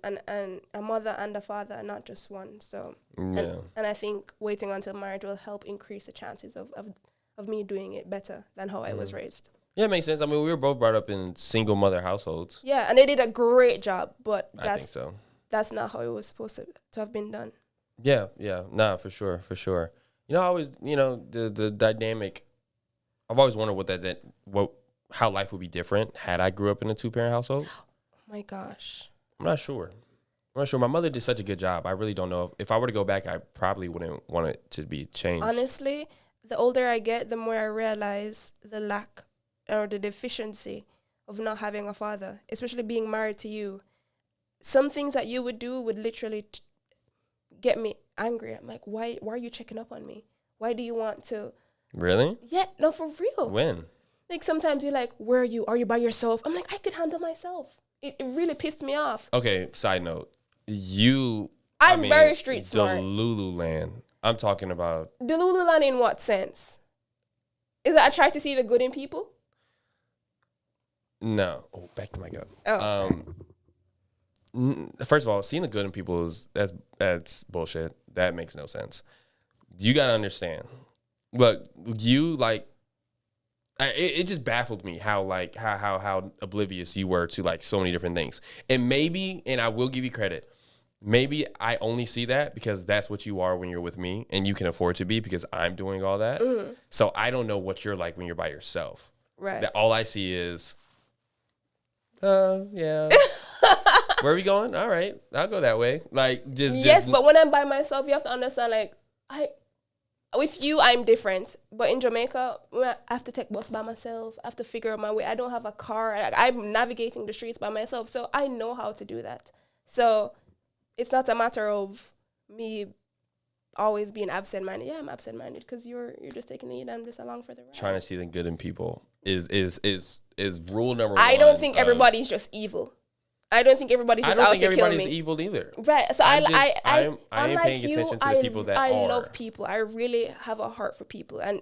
a mother and a father, and not just one. So Yeah. and I think waiting until marriage will help increase the chances of me doing it better than how I was raised. Yeah, it makes sense. I mean, we were both brought up in single mother households. Yeah, and they did a great job, but I think so. That's not how it was supposed to have been done. Yeah, nah, for sure. You know, I always, you know, the dynamic. I've always wondered how life would be different had I grew up in a 2-parent household. Oh my gosh, I'm not sure. My mother did such a good job. I really don't know if I were to go back, I probably wouldn't want it to be changed. Honestly, the older I get, the more I realize the lack or the deficiency of not having a father, especially being married to you. Some things that you would do would literally get me angry. I'm like, why are you checking up on me? Why do you want to? Really? Yeah, no, for real. When? Like sometimes you're like, where are you? Are you by yourself? I'm like, I could handle myself. It really pissed me off. Okay, side note. I'm very street smart. The Lululand. I'm talking about. The Lululand in what sense? Is that I try to see the good in people? No. Oh, back to my gut. Oh, first of all, seeing the good in people that's bullshit. That makes no sense. You gotta understand. Look, you like. It just baffled me how oblivious you were to like so many different things. And I will give you credit. Maybe I only see that because that's what you are when you're with me, and you can afford to be because I'm doing all that. Mm. So I don't know what you're like when you're by yourself. Right. That all I see is, yeah. Where are we going? All right, I'll go that way. Like yes, but when I'm by myself, you have to understand. Like with you, I'm different. But in Jamaica, I have to take bus by myself. I have to figure out my way. I don't have a car. I'm navigating the streets by myself, so I know how to do that. So it's not a matter of me always being absent-minded. Yeah, I'm absent-minded because you're just taking the lead and I'm just along for the ride. Trying to see the good in people is rule number one. I don't think everybody's just evil. I don't think everybody's just out to kill me. I don't think everybody's evil either. Right. So I am paying attention to the people that are. I love people. I really have a heart for people. And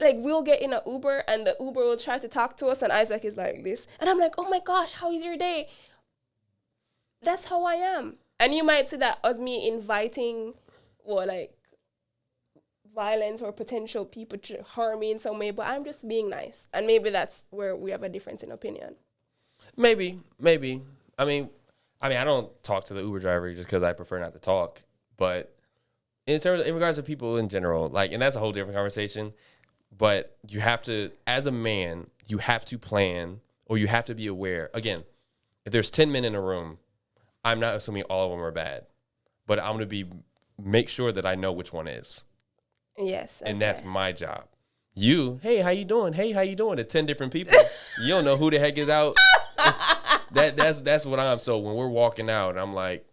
like we'll get in an Uber and the Uber will try to talk to us and Isaac is like this. And I'm like, oh my gosh, how is your day? That's how I am. And you might see that as me inviting violence or potential people to harm me in some way, but I'm just being nice. And maybe that's where we have a difference in opinion. Maybe. I mean, I don't talk to the Uber driver just because I prefer not to talk. But in regards to people in general, like, and that's a whole different conversation. But you have to, as a man, you have to plan or you have to be aware. Again, if there's 10 men in a room, I'm not assuming all of them are bad, but I'm going to make sure that I know which one is. Yes. Okay. And that's my job. You, hey, how you doing? Hey, how you doing? To 10 different people. You don't know who the heck is out. That's what I'm. So when we're walking out, I'm like,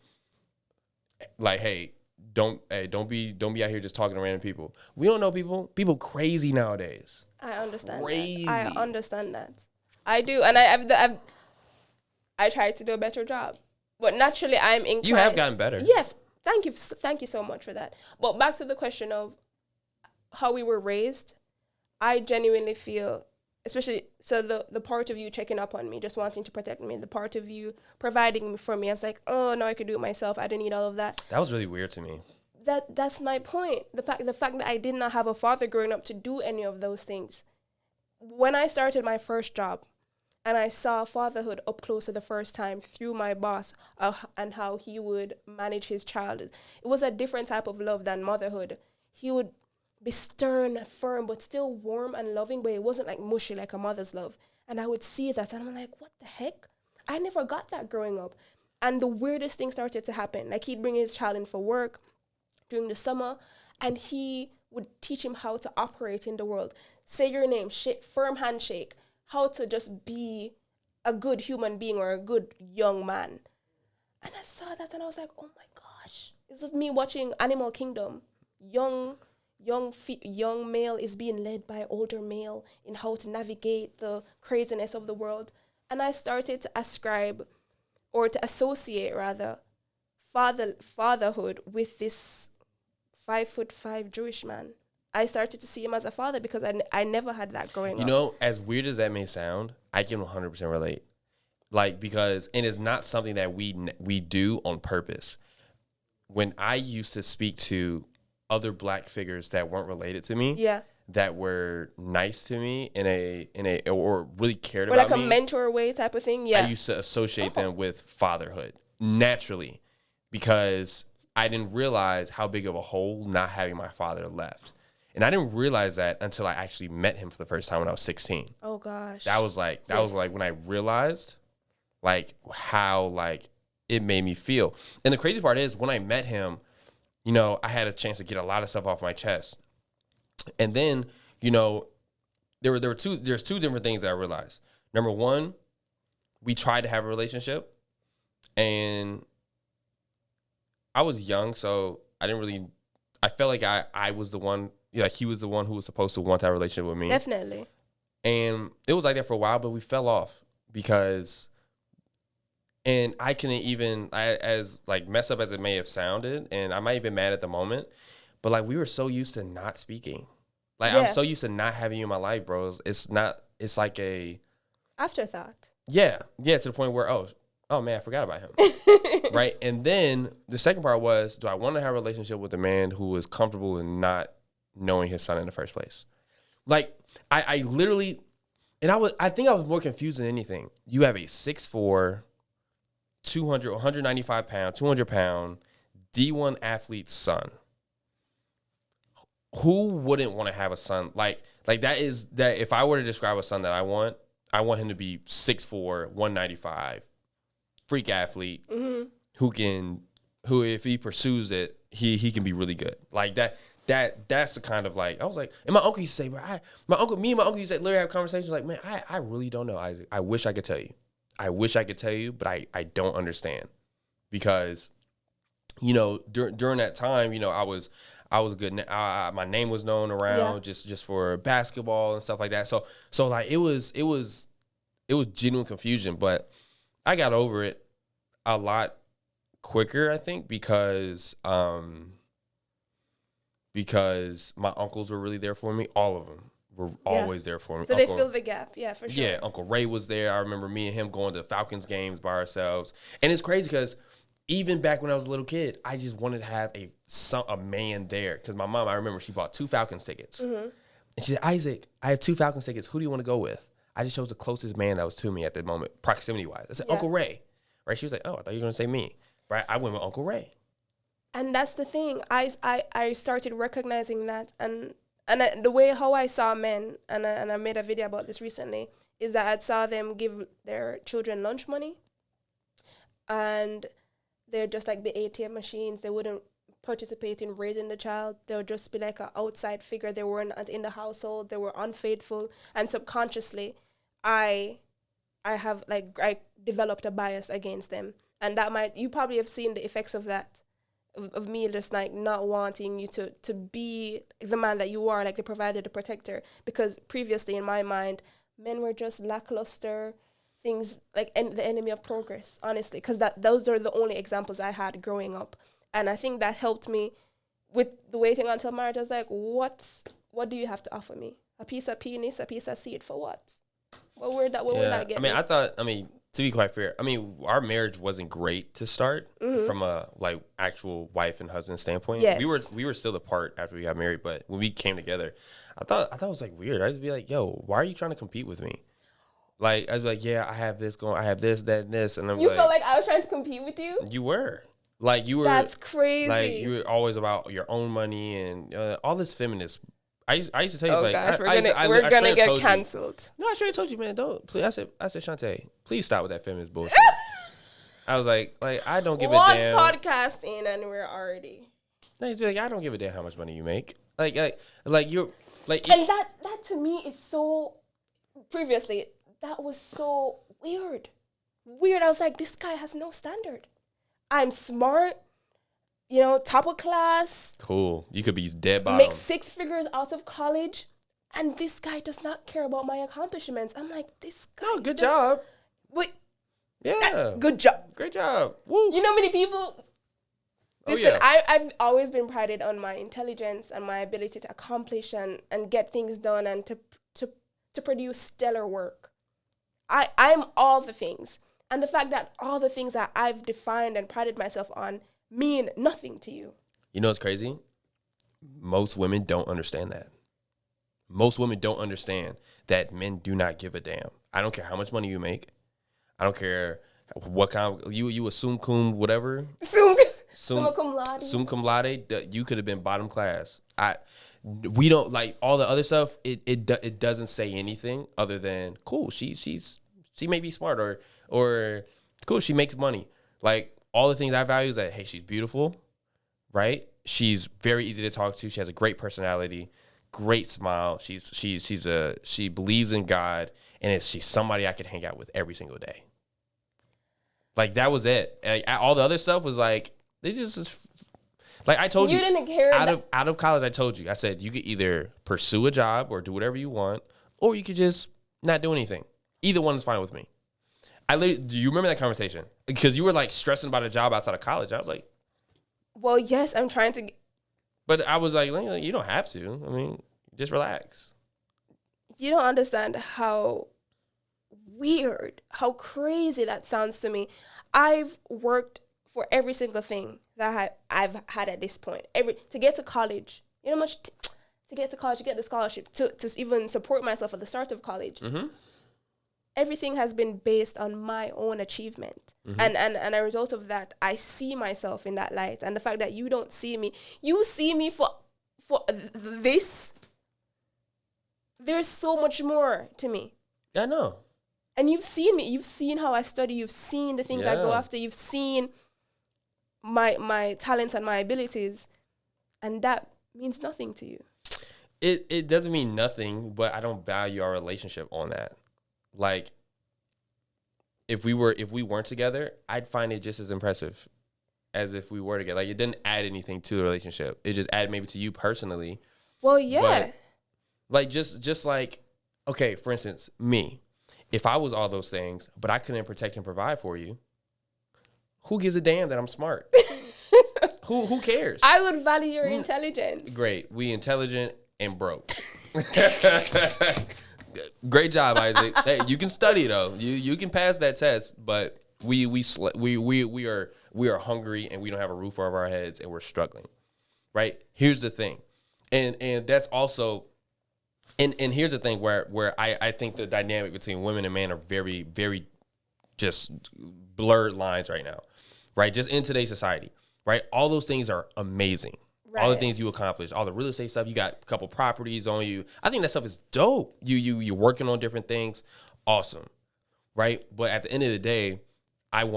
hey, don't be out here just talking to random people. We don't know people. People crazy nowadays. I understand. Crazy. That. I understand that. I do, and I try to do a better job. But naturally, I'm inclined. You have gotten better. Yeah, thank you so much for that. But back to the question of how we were raised, I genuinely feel, especially, so the part of you checking up on me, just wanting to protect me, the part of you providing for me, I was like, oh, no, I could do it myself. I didn't need all of that. That was really weird to me. That's my point. The fact that I did not have a father growing up to do any of those things. When I started my first job, And I saw fatherhood up close for the first time through my boss, and how he would manage his child. It was a different type of love than motherhood. He would be stern, firm, but still warm and loving, but it wasn't like mushy like a mother's love. And I would see that and I'm like, what the heck? I never got that growing up. And the weirdest thing started to happen. Like he'd bring his child in for work during the summer, and he would teach him how to operate in the world. Say your name, firm handshake, how to just be a good human being or a good young man. And I saw that and I was like, oh my gosh. It was just me watching Animal Kingdom. Young male is being led by older male in how to navigate the craziness of the world. And I started to ascribe, or to associate rather, fatherhood with this 5'5" Jewish man. I started to see him as a father because I never had that growing up. You know, as weird as that may sound, I can 100% relate. Like, because, and it's not something that we do on purpose. When I used to speak to other black figures that weren't related to me, that were nice to me in a or really cared or about like me, a mentor way type of thing. I used to associate them with fatherhood naturally, because I didn't realize how big of a hole not having my father left. And I didn't realize that until I actually met him for the first time when I was 16. Oh gosh. That was like when I realized like how like it made me feel. And the crazy part is when I met him, you know, I had a chance to get a lot of stuff off my chest. And then, you know, there's two different things that I realized. Number one, we tried to have a relationship, and I was young, so I felt like I was the one, like he was the one who was supposed to want that relationship with me. Definitely. And it was like that for a while, but we fell off because, and I couldn't even, as like messed up as it may have sounded, and I might have been mad at the moment, but like we were so used to not speaking. Like I'm so used to not having you in my life, bro. It's like a afterthought. Yeah, to the point where, oh man, I forgot about him. Right? And then the second part was, do I want to have a relationship with a man who is comfortable in not knowing his son in the first place? Like, I literally, and I think I was more confused than anything. You have a 6'4", 195 pound, 200 pound, D1 athlete son. Who wouldn't want to have a son? Like that if I were to describe a son that I want him to be 6'4", 195, freak athlete, who if he pursues it, he can be really good. Like that's the kind of, like, I was like, and my uncle used to say, bro, me and my uncle used to literally have conversations like, man, I really don't know, Isaac. I wish I could tell you. But I don't understand, because, you know, during that time, you know, I was good. My name was known around just for basketball and stuff like that. So like it was genuine confusion, but I got over it a lot quicker, I think, because my uncles were really there for me. All of them were always there for me. So they filled the gap. Yeah, for sure. Yeah, Uncle Ray was there. I remember me and him going to Falcons games by ourselves. And it's crazy because even back when I was a little kid, I just wanted to have a man there. Because my mom, I remember she bought 2 Falcons tickets. Mm-hmm. And she said, Isaac, I have 2 Falcons tickets. Who do you want to go with? I just chose the closest man that was to me at the moment, proximity-wise. I said, Uncle Ray. Right? She was like, oh, I thought you were going to say me. Right? I went with Uncle Ray. And that's the thing. I started recognizing that. And the way how I saw men, and I made a video about this recently, is that I saw them give their children lunch money. And they're just like the ATM machines. They wouldn't participate in raising the child. They would just be like an outside figure. They weren't in the household. They were unfaithful. And subconsciously, I developed a bias against them. And you probably have seen the effects of that, of me just like not wanting you to be the man that you are, like the provider, the protector. Because previously in my mind, men were just lackluster things, like the enemy of progress, honestly, because those are the only examples I had growing up. And I think that helped me with the waiting until marriage. I was like, what do you have to offer me? A piece of penis, a piece of seed, for what? What would that get me? To be quite fair, our marriage wasn't great to start from a like actual wife and husband standpoint. Yes. We were still apart after we got married, but when we came together, I thought it was like weird. I'd just be like, yo, why are you trying to compete with me? Like I was like, yeah, I have this going, I have this, that, and this, and I'm You like, felt like I was trying to compete with you? you were. Like you were. That's crazy. Like you were always about your own money and all this feminist. I used to tell you, Oh like, gosh, we're gonna get canceled. No, I straight told you, man, don't. Please, I said, Shantae, please stop with that feminist bullshit. I was like, I don't give a damn. One podcast in and we're already. No, he's like, I don't give a damn how much money you make. Like you're like. And that to me is so. Previously, that was so weird. I was like, this guy has no standard. I'm smart, top of class. Cool. You could be dead bottom. Make 6 figures out of college, and this guy does not care about my accomplishments. I'm like, this guy. No, good job. Wait. Yeah. Good job. Great job. Woo. You know how many people. Listen, I've always been prided on my intelligence and my ability to accomplish and get things done and to produce stellar work. I'm all the things. And the fact that all the things that I've defined and prided myself on mean nothing to you. You know what's crazy? Most women don't understand that. Most women don't understand that men do not give a damn. I don't care how much money you make. I don't care what kind of, you assume cum whatever. Summa cum laude. Summa cum laude. You could have been bottom class. We don't like all the other stuff. It doesn't say anything other than cool. She may be smart or cool. She makes money. Like all the things I value is that hey, she's beautiful, right? She's very easy to talk to. She has a great personality, great smile. She believes in God, and she's somebody I could hang out with every single day. Like that was it. Like, all the other stuff was like they just like I told you. You didn't care out of college. I told you. I said you could either pursue a job or do whatever you want, or you could just not do anything. Either one is fine with me. Do you remember that conversation? Because you were like stressing about a job outside of college. I was like, well, yes, I'm trying to. But I was like, you don't have to. I mean, just relax. You don't understand how weird, how crazy that sounds to me. I've worked for every single thing that I've had at this point. To get to college, you know how much to get to college, to get the scholarship, to even support myself at the start of college. Mm-hmm. Everything has been based on my own achievement. Mm-hmm. And as a result of that, I see myself in that light. And the fact that you don't see me, you see me for this. There's so much more to me. I know. And you've seen me. You've seen how I study. You've seen the things I go after. You've seen my talents and my abilities. And that means nothing to you. It doesn't mean nothing, but I don't value our relationship on that. Like, if we weren't together, I'd find it just as impressive as if we were together. Like, it didn't add anything to the relationship. It just added maybe to you personally. Well, yeah. But, like, just like, okay, for instance, me. If I was all those things, but I couldn't protect and provide for you, who gives a damn that I'm smart? Who cares? I would value your intelligence. Great. We intelligent and broke. Great job, Isaac. Hey, you can study though. You can pass that test, but we are hungry and we don't have a roof over our heads and we're struggling. Right? Here's the thing. And that's also and here's the thing where I think the dynamic between women and men are very, very just blurred lines right now. Right? Just in today's society. Right? All those things are amazing. Right. All the things you accomplish, all the real estate stuff, you got a couple properties on you. I think that stuff is dope. You're working on different things. Awesome. Right? But at the end of the day, I've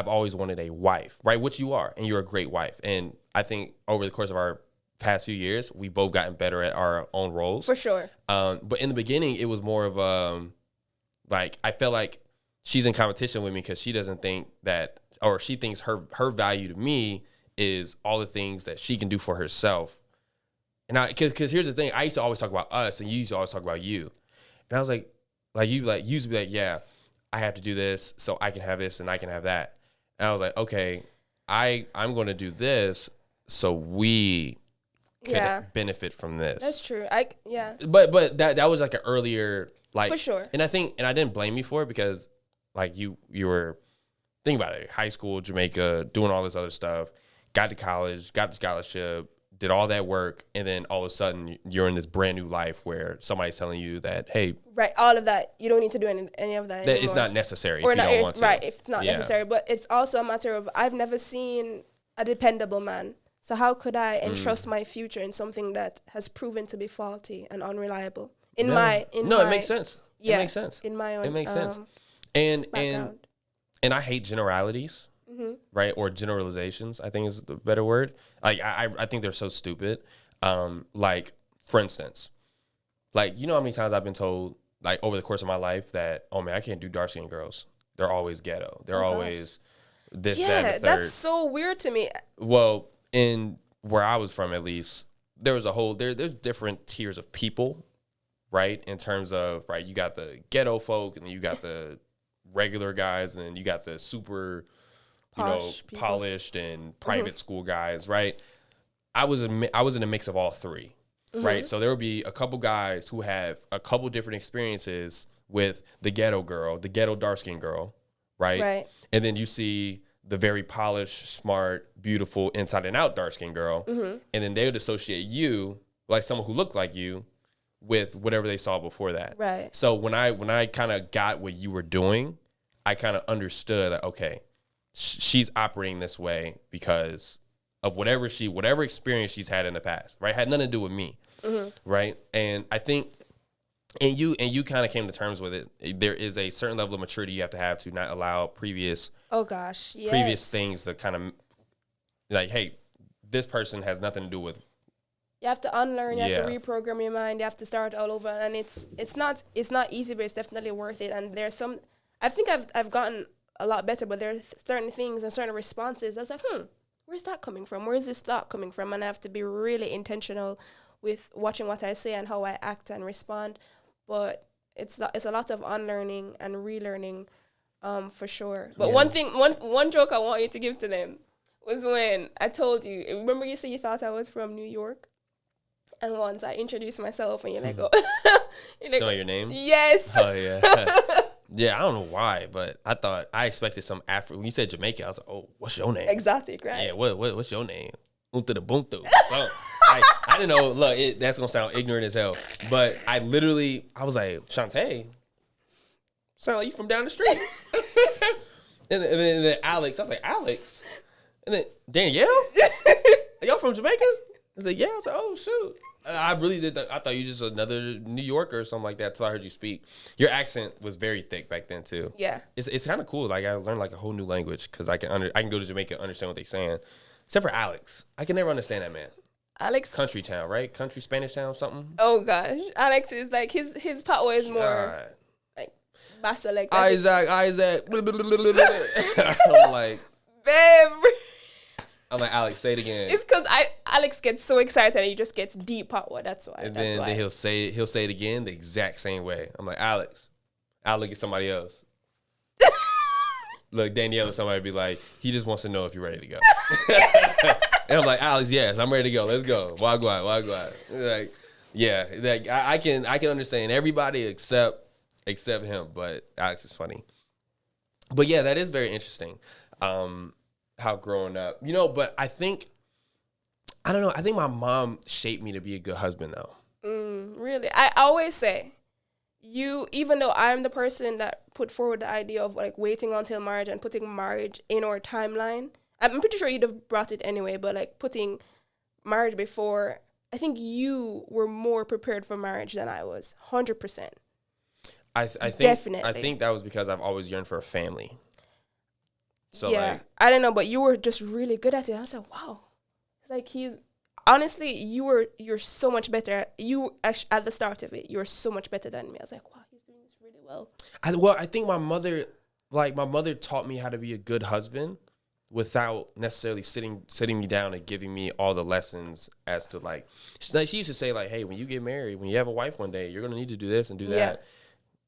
always wanted a wife, right? Which you are, and you're a great wife. And I think over the course of our past few years, we've both gotten better at our own roles. For sure. But in the beginning, it was more of like I felt like she's in competition with me because she doesn't think that, or she thinks her value to me is all the things that she can do for herself. And because here's the thing, I used to always talk about us and you used to always talk about you. And I was like you used to be like, yeah, I have to do this so I can have this and I can have that. And I was like, okay, I'm going to do this so we could benefit from this. That's true. But that was like an earlier, like, for sure. And I didn't blame you for it because like you were, think about it, high school, Jamaica, doing all this other stuff. Got to college, got the scholarship, did all that work, and then all of a sudden you're in this brand new life where somebody's telling you that, hey, right, all of that, you don't need to do any of that anymore. It's not necessary or if you don't want to. Right, if it's not necessary. But it's also a matter of, I've never seen a dependable man. So how could I entrust my future in something that has proven to be faulty and unreliable? It makes sense. Yeah, it makes sense. In my own, it makes sense. And background. and I hate generalities, right? Or generalizations, I think is the better word. Like I think they're so stupid. Like, for instance, like, you know how many times I've been told, like, over the course of my life that, oh man, I can't do dark-skinned girls. They're always ghetto. They're always this, that, and the third. That's so weird to me. Well, in where I was from, at least, there was there's different tiers of people, right? In terms of, right, you got the ghetto folk, and then you got the regular guys, and then you got the super, polished and private school guys, right? I was in a mix of all three, right? So there would be a couple guys who have a couple different experiences with the ghetto girl, the ghetto dark-skinned girl, right? Right. And then you see the very polished, smart, beautiful, inside and out dark-skinned girl, and then they would associate you, like someone who looked like you, with whatever they saw before that. Right. So when I kind of got what you were doing, I kind of understood that, okay, she's operating this way because of whatever experience she's had in the past, right? Had nothing to do with me, right? And I think, and you kind of came to terms with it. There is a certain level of maturity you have to not allow previous things to kind of, like, hey, this person has nothing to do with. You have to unlearn. You have to reprogram your mind. You have to start all over, and it's not easy, but it's definitely worth it. And there's some. I think I've gotten a lot better, but there are certain things and certain responses. I was like, where's that coming from? Where is this thought coming from? And I have to be really intentional with watching what I say and how I act and respond. But it's a lot of unlearning and relearning, for sure. But one joke I want you to give to them was when I told you. Remember, you said you thought I was from New York, and once I introduced myself, and you're like, oh, you're like, know your name? Yes. Oh yeah. Yeah, I don't know why, but I expected some when you said Jamaica, I was like, oh, what's your name? Exotic, right? Yeah, what's your name? Unta the Buntu. So, I didn't know. Look, that's gonna sound ignorant as hell, but I was like, Shantae, sound like you from down the street. and then Alex, I was like, Alex, and then Danielle, are y'all from Jamaica? I was like, yeah. I was like, oh shoot. I really did. I thought you were just another New Yorker or something like that until I heard you speak. Your accent was very thick back then too. Yeah, it's kind of cool. Like, I learned like a whole new language because I can go to Jamaica and understand what they're saying. Except for Alex, I can never understand that man. Alex, country town, right? Country Spanish town, something. Oh gosh, Alex is like his patois is more like Bassa, like Isaac. I'm like, babe. I'm like, Alex, say it again. It's because Alex gets so excited and he just gets deep patois. That's why. And then he'll say it again the exact same way. I'm like, Alex, I'll look at somebody else. Look, Danielle or somebody be like, he just wants to know if you're ready to go. And I'm like, Alex, yes, I'm ready to go. Let's go. Wagwan. Like, yeah, like I can understand everybody except him, but Alex is funny. But yeah, that is very interesting. How growing up, but I don't know. I think my mom shaped me to be a good husband, though. Really? I always say, even though I'm the person that put forward the idea of like waiting until marriage and putting marriage in our timeline, I'm pretty sure you'd have brought it anyway, but like putting marriage before, I think you were more prepared for marriage than I was, 100%. I think Definitely. I think that was because I've always yearned for a family. So yeah, I don't know, but you were just really good at it. I was like, wow. It's like you're so much better. At the start of it, you were so much better than me. I was like, wow, he's doing this really well. I think my mother taught me how to be a good husband without necessarily sitting me down and giving me all the lessons as to like she used to say like, hey, when you get married, when you have a wife one day, you're gonna need to do this and do that,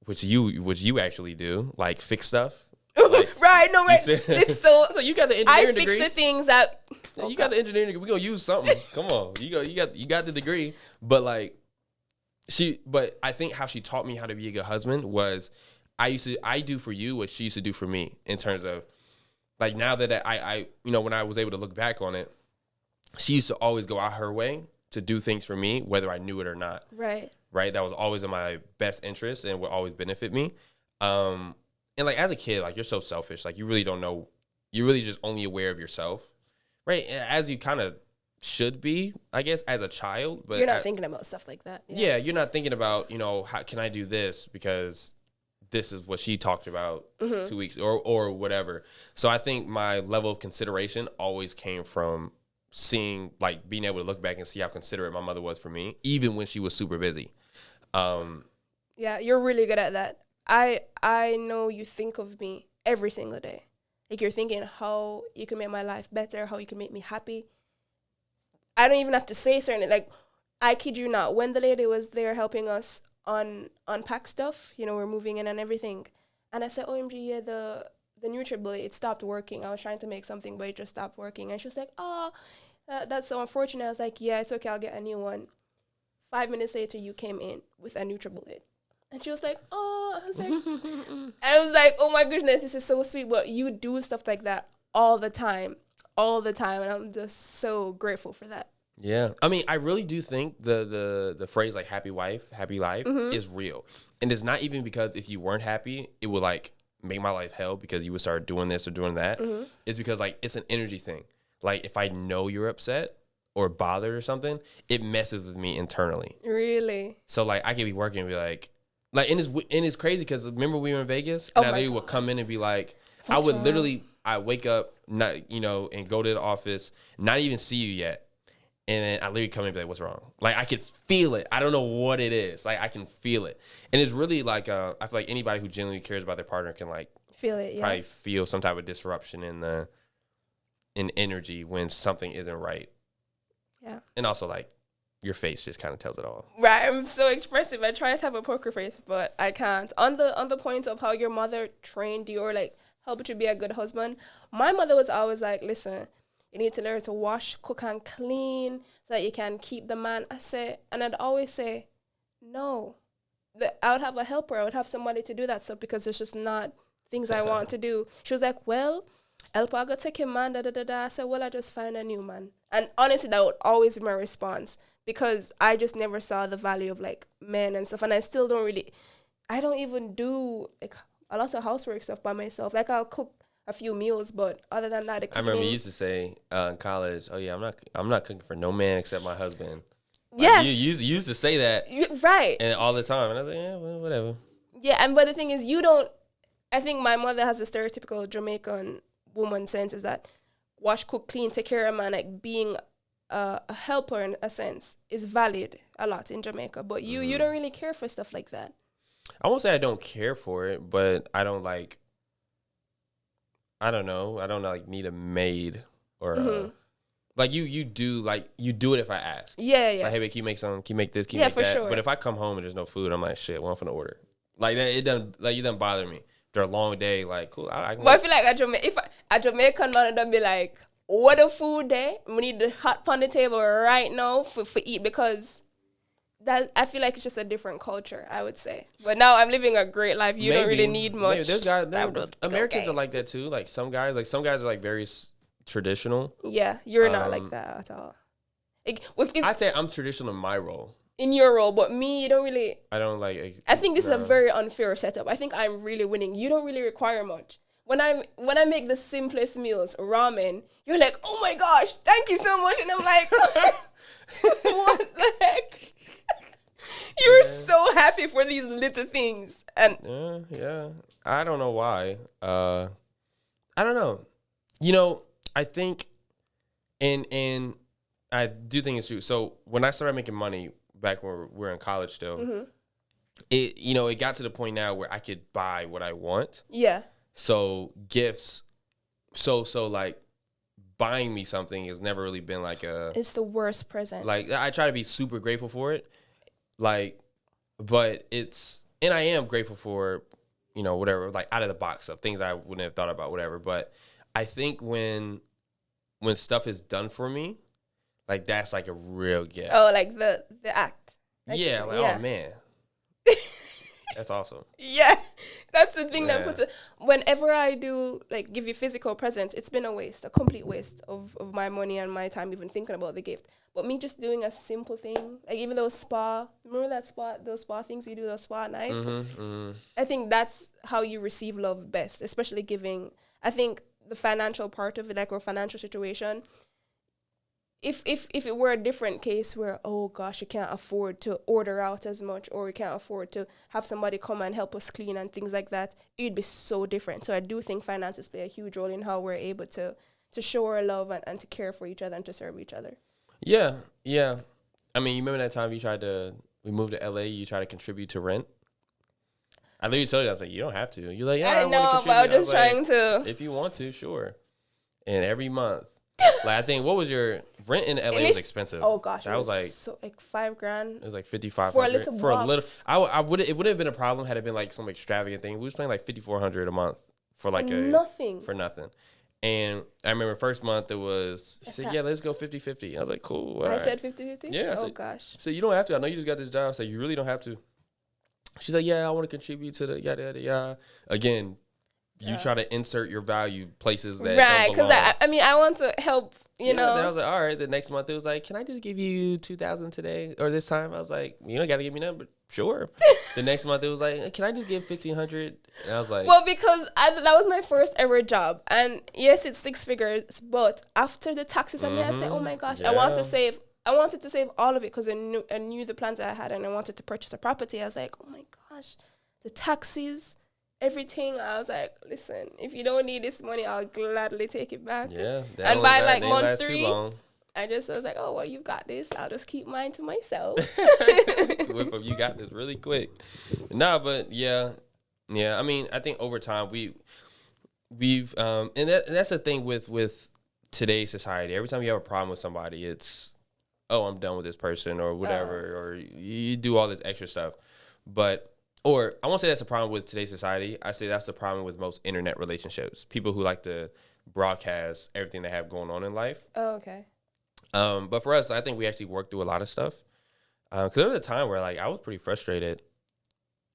which you actually do, like fix stuff. Like, right, no, right. It's so you got the engineering degree. I fix the things that you got the engineering degree. We gonna use something. Come on, you got the degree. But like but I think how she taught me how to be a good husband was I do for you what she used to do for me in terms of like now that I when I was able to look back on it, she used to always go out her way to do things for me, whether I knew it or not. Right. Right. That was always in my best interest and would always benefit me. And like as a kid, like you're so selfish. Like you really don't know. You're really just only aware of yourself. Right. As you kind of should be, I guess, as a child. But you're not thinking about stuff like that. Yeah. You're not thinking about, how can I do this because this is what she talked about 2 weeks or whatever. So I think my level of consideration always came from seeing, like, being able to look back and see how considerate my mother was for me, even when she was super busy. Yeah, you're really good at that. I know you think of me every single day. Like, you're thinking how you can make my life better, how you can make me happy. I don't even have to say certain, like, I kid you not, when the lady was there helping us unpack stuff, we're moving in and everything, and I said, OMG, yeah, the NutriBullet, it stopped working. I was trying to make something, but it just stopped working. And she was like, oh, that's so unfortunate. I was like, yeah, it's okay, I'll get a new one. 5 minutes later, you came in with a NutriBullet. And she was like, oh, I was like, oh my goodness, this is so sweet. But you do stuff like that all the time. And I'm just so grateful for that. Yeah. I mean, I really do think the phrase like happy wife, happy life is real. And it's not even because if you weren't happy, it would like make my life hell because you would start doing this or doing that. It's because like it's an energy thing. Like if I know you're upset or bothered or something, it messes with me internally. Really? So like I could be working and be like, and it's crazy because remember we were in Vegas and I literally would come in and be like, What's wrong? I wake up, not, and go to the office, not even see you yet. And then I literally come in and be like, what's wrong? Like, I could feel it. I don't know what it is. Like, I can feel it. And it's really like, I feel like anybody who genuinely cares about their partner can like feel it, probably feel some type of disruption in energy when something isn't right. Yeah. And also like your face just kind of tells it all. Right. I'm so expressive. I try to have a poker face, but I can't. On the point of how your mother trained you or like helped you be a good husband, my mother was always like, listen, you need to learn to wash, cook, and clean so that you can keep the man. And I'd always say, no. I would have a helper. I would have somebody to do that stuff because it's just not things I want to do. She was like, well, help, I go take him, man, da-da-da-da. I said, well, I just find a new man. And honestly, that would always be my response because I just never saw the value of, like, men and stuff. And I still I don't even do, like, a lot of housework stuff by myself. Like, I'll cook a few meals, but other than that, I remember you used to say in college, oh yeah, I'm not cooking for no man except my husband. Like, yeah, you used to say that, right, and all the time, and I was like, yeah, well, whatever. Yeah, but the thing is, you don't. I think my mother has a stereotypical Jamaican woman sense is that wash, cook, clean, take care of a man, like being a helper in a sense is valued a lot in Jamaica. But you don't really care for stuff like that. I won't say I don't care for it, but I don't like. I don't know. I don't like need a maid or like you do it if I ask. Yeah. Like, hey, babe, can you make some? Can you make this? Can you Yeah, make for that? sure. But if I come home and there's no food, I'm like, shit. What I'm finna order? Like that, it doesn't bother me. After a long day, like cool. I feel like if a Jamaican man would be like, what a food day. We need the hot on the table right now for eat because. That I feel like it's just a different culture, I would say. But now I'm living a great life. You don't really need much. Maybe there's guys. Americans are like that too. Like some guys are like very traditional. Yeah, you're not like that at all. I'd say I'm traditional in my role. In your role, but me, you don't really. I don't like. I think this is a very unfair setup. I think I'm really winning. You don't really require much. When I make the simplest meals, ramen, you're like, oh my gosh, thank you so much, and I'm like, what the heck? You're so happy for these little things, and yeah. I don't know why. I don't know. I think, and I do think it's true. So when I started making money back when we were in college, still, it got to the point now where I could buy what I want. Yeah. So gifts, so like buying me something has never really been like it's the worst present. Like I try to be super grateful for it, like, but and I am grateful for, whatever, like out of the box stuff, things I wouldn't have thought about, whatever. But I think when stuff is done for me, like that's like a real gift. Oh, like the act. Like, yeah. Oh man. That's awesome. Yeah, that's the thing that Yeah. puts it. Whenever I do like give you physical presents, it's been a waste, a complete waste of my money and my time even thinking about the gift. But me just doing a simple thing, like even those spa, remember that spa, those spa things you do, those spa nights. I think that's how you receive love best, especially giving. I think the financial part of it, like our financial situation, if it were a different case where, oh gosh, you can't afford to order out as much, or you can't afford to have somebody come and help us clean and things like that, it'd be so different. So I do think finances play a huge role in how we're able to show our love and to care for each other and to serve each other. Yeah, yeah. I mean, you remember that time we moved to LA, you tried to contribute to rent? I literally told you, I was like, you don't have to. You're like, yeah, I know, want to but I contribute. was just trying to. If you want to, sure. And every month, like I think, what was your rent in LA was expensive. Oh gosh, that was like so like $5,000. It was like 5,500 for a little for a little. box. I would it would have been a problem had it been like some extravagant thing. We was paying like 5,400 a month for like nothing. For nothing. And I remember first month it was, she said, yeah, let's go 50-50. I was like, cool. I said 50-50? Yeah. Oh, gosh. So you don't have to. I know you just got this job. So you really don't have to. She's like, yeah, I want to contribute to the yada, yada, yada. Again, you try to insert your value places that right, don't belong. Because I mean, I want to help, you know. Then I was like, all right. The next month it was like, can I just give you 2,000 today or this time? I was like, you don't got to give me nothing, but sure. The next month it was like, can I just give 1,500? And I was like, well, because that was my first ever job, and yes, it's 6 figures, but after the taxes, and I said, oh my gosh, Yeah. I wanted to save all of it because I knew the plans that I had, and I wanted to purchase a property. I was like, oh my gosh, the taxes, everything. I was like, listen, if you don't need this money, I'll gladly take it back. yeah. And by like month 3, I was like, oh, well, you've got this. I'll just keep mine to myself. Whip up, you got this really quick. Nah, but yeah. I mean, I think over time we've and that's the thing with today's society. Every time you have a problem with somebody, it's, oh, I'm done with this person or whatever, or you do all this extra stuff. Or I won't say that's a problem with today's society. I say that's the problem with most internet relationships. People who like to broadcast everything they have going on in life. Oh, okay. But for us, I think we actually worked through a lot of stuff. Because there was a time where like I was pretty frustrated.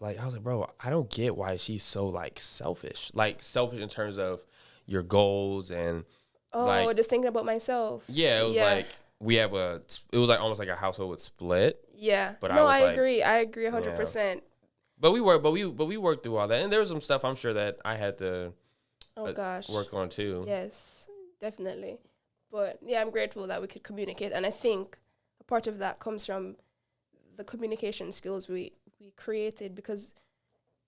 Like I was like, bro, I don't get why she's so like selfish. Like selfish in terms of your goals and just thinking about myself. Yeah, it was like it was like almost like a household would split. Yeah. But I agree 100%. Yeah. But we worked through all that, and there was some stuff I'm sure that I had to work on too. Yes, definitely. But yeah, I'm grateful that we could communicate, and I think a part of that comes from the communication skills we created, because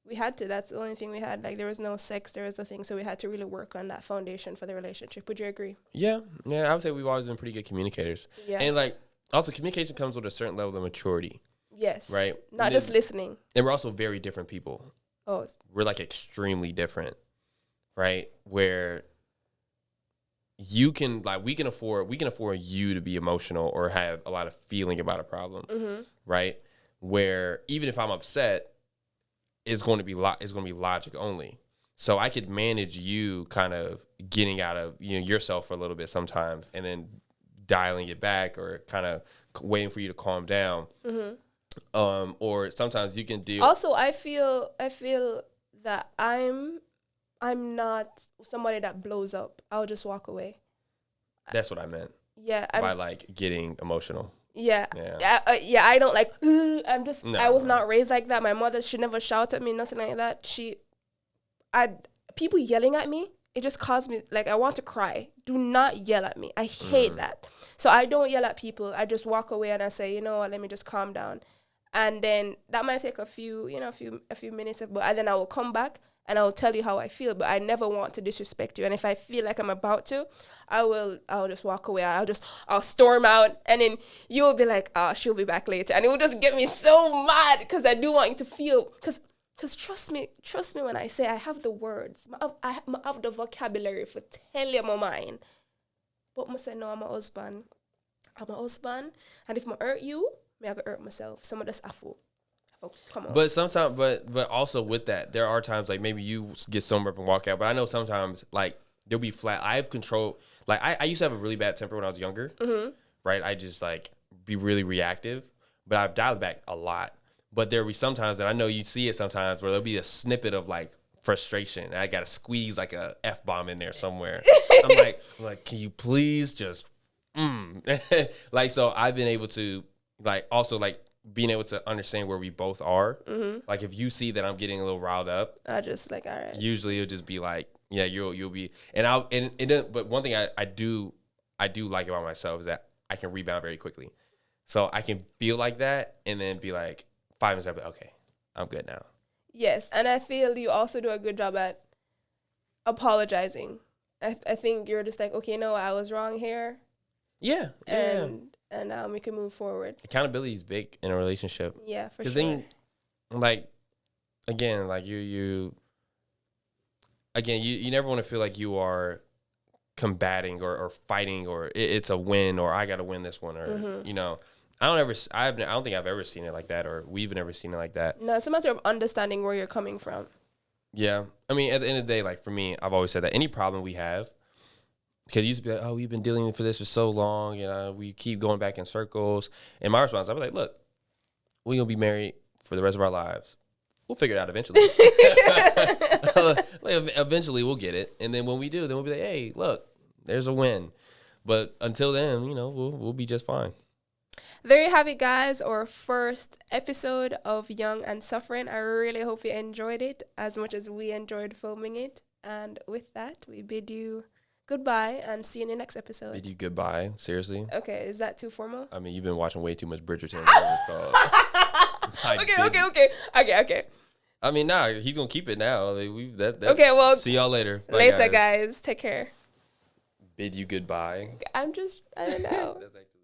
we had to. That's the only thing we had. Like there was no sex, there was nothing, so we had to really work on that foundation for the relationship. Would you agree? Yeah, I would say we've always been pretty good communicators. Yeah, and like also communication comes with a certain level of maturity. Yes. Right. Not just listening. And we're also very different people. Oh. We're like extremely different, right? Where you can we can afford you to be emotional or have a lot of feeling about a problem, right? Where even if I'm upset, it's going to be logic only. So I could manage you kind of getting out of yourself for a little bit sometimes, and then dialing it back or kind of waiting for you to calm down. Or sometimes you can deal. Also, I feel that I'm not somebody that blows up. I'll just walk away. That's what I meant. Yeah, by like getting emotional. Yeah. I don't like. I'm just. No, I was not raised like that. My mother, she never shouted at me, nothing like that. People yelling at me, it just caused me like I want to cry. Do not yell at me. I hate that. So I don't yell at people. I just walk away and I say, you know what, let me just calm down. And then that might take a few minutes, but then I will come back and I will tell you how I feel. But I never want to disrespect you. And if I feel like I'm about to, I'll just walk away. I'll storm out, and then you will be like, oh, she'll be back later, and it will just get me so mad because I do want you to feel. Because trust me when I say I have the words, I have the vocabulary for tell you my mind. But I say no, I'm a husband, and if I hurt you, I go hurt myself. Some of this I come on. But sometimes, but also with that, there are times like maybe you get somewhere up and walk out. But I know sometimes like there'll be flat. I have control. Like I used to have a really bad temper when I was younger. Right, I just like be really reactive. But I've dialed back a lot. But there'll be sometimes that I know you see it sometimes where there'll be a snippet of like frustration. And I got to squeeze like a F-bomb in there somewhere. I'm like, can you please just, like, so I've been able to like, also like being able to understand where we both are. Like if you see that I'm getting a little riled up, I just like, all right. usually it'll just be like, yeah, you'll be, but one thing I do like about myself is that I can rebound very quickly. So I can feel like that and then be like 5 minutes after, okay, I'm good now. Yes, and I feel you also do a good job at apologizing. I think you're just like, okay, no, I was wrong here. Yeah. And we can move forward. Accountability is big in a relationship. Yeah, for sure. Because then, like, again, like you never want to feel like you are combating or fighting or it's a win or I got to win this one or, you know. I don't think I've ever seen it like that or we've never seen it like that. No, it's a matter of understanding where you're coming from. Yeah. I mean, at the end of the day, like for me, I've always said that any problem we have, because you used to be like, oh, we've been dealing with this for so long, you know, we keep going back in circles. And my response, I'd be like, look, we're going to be married for the rest of our lives. We'll figure it out eventually. Eventually we'll get it. And then when we do, then we'll be like, hey, look, there's a win. But until then, you know, we'll be just fine. There you have it, guys, our first episode of Young and Suffering. I really hope you enjoyed it as much as we enjoyed filming it. And with that, we bid you goodbye and see you in the next episode. Bid you goodbye? Seriously? Okay, is that too formal? I mean, you've been watching way too much Bridgerton. Okay. I mean, nah, he's going to keep it now. Okay, well. See y'all later. Bye, later, guys. Take care. Bid you goodbye. I don't know. That's actually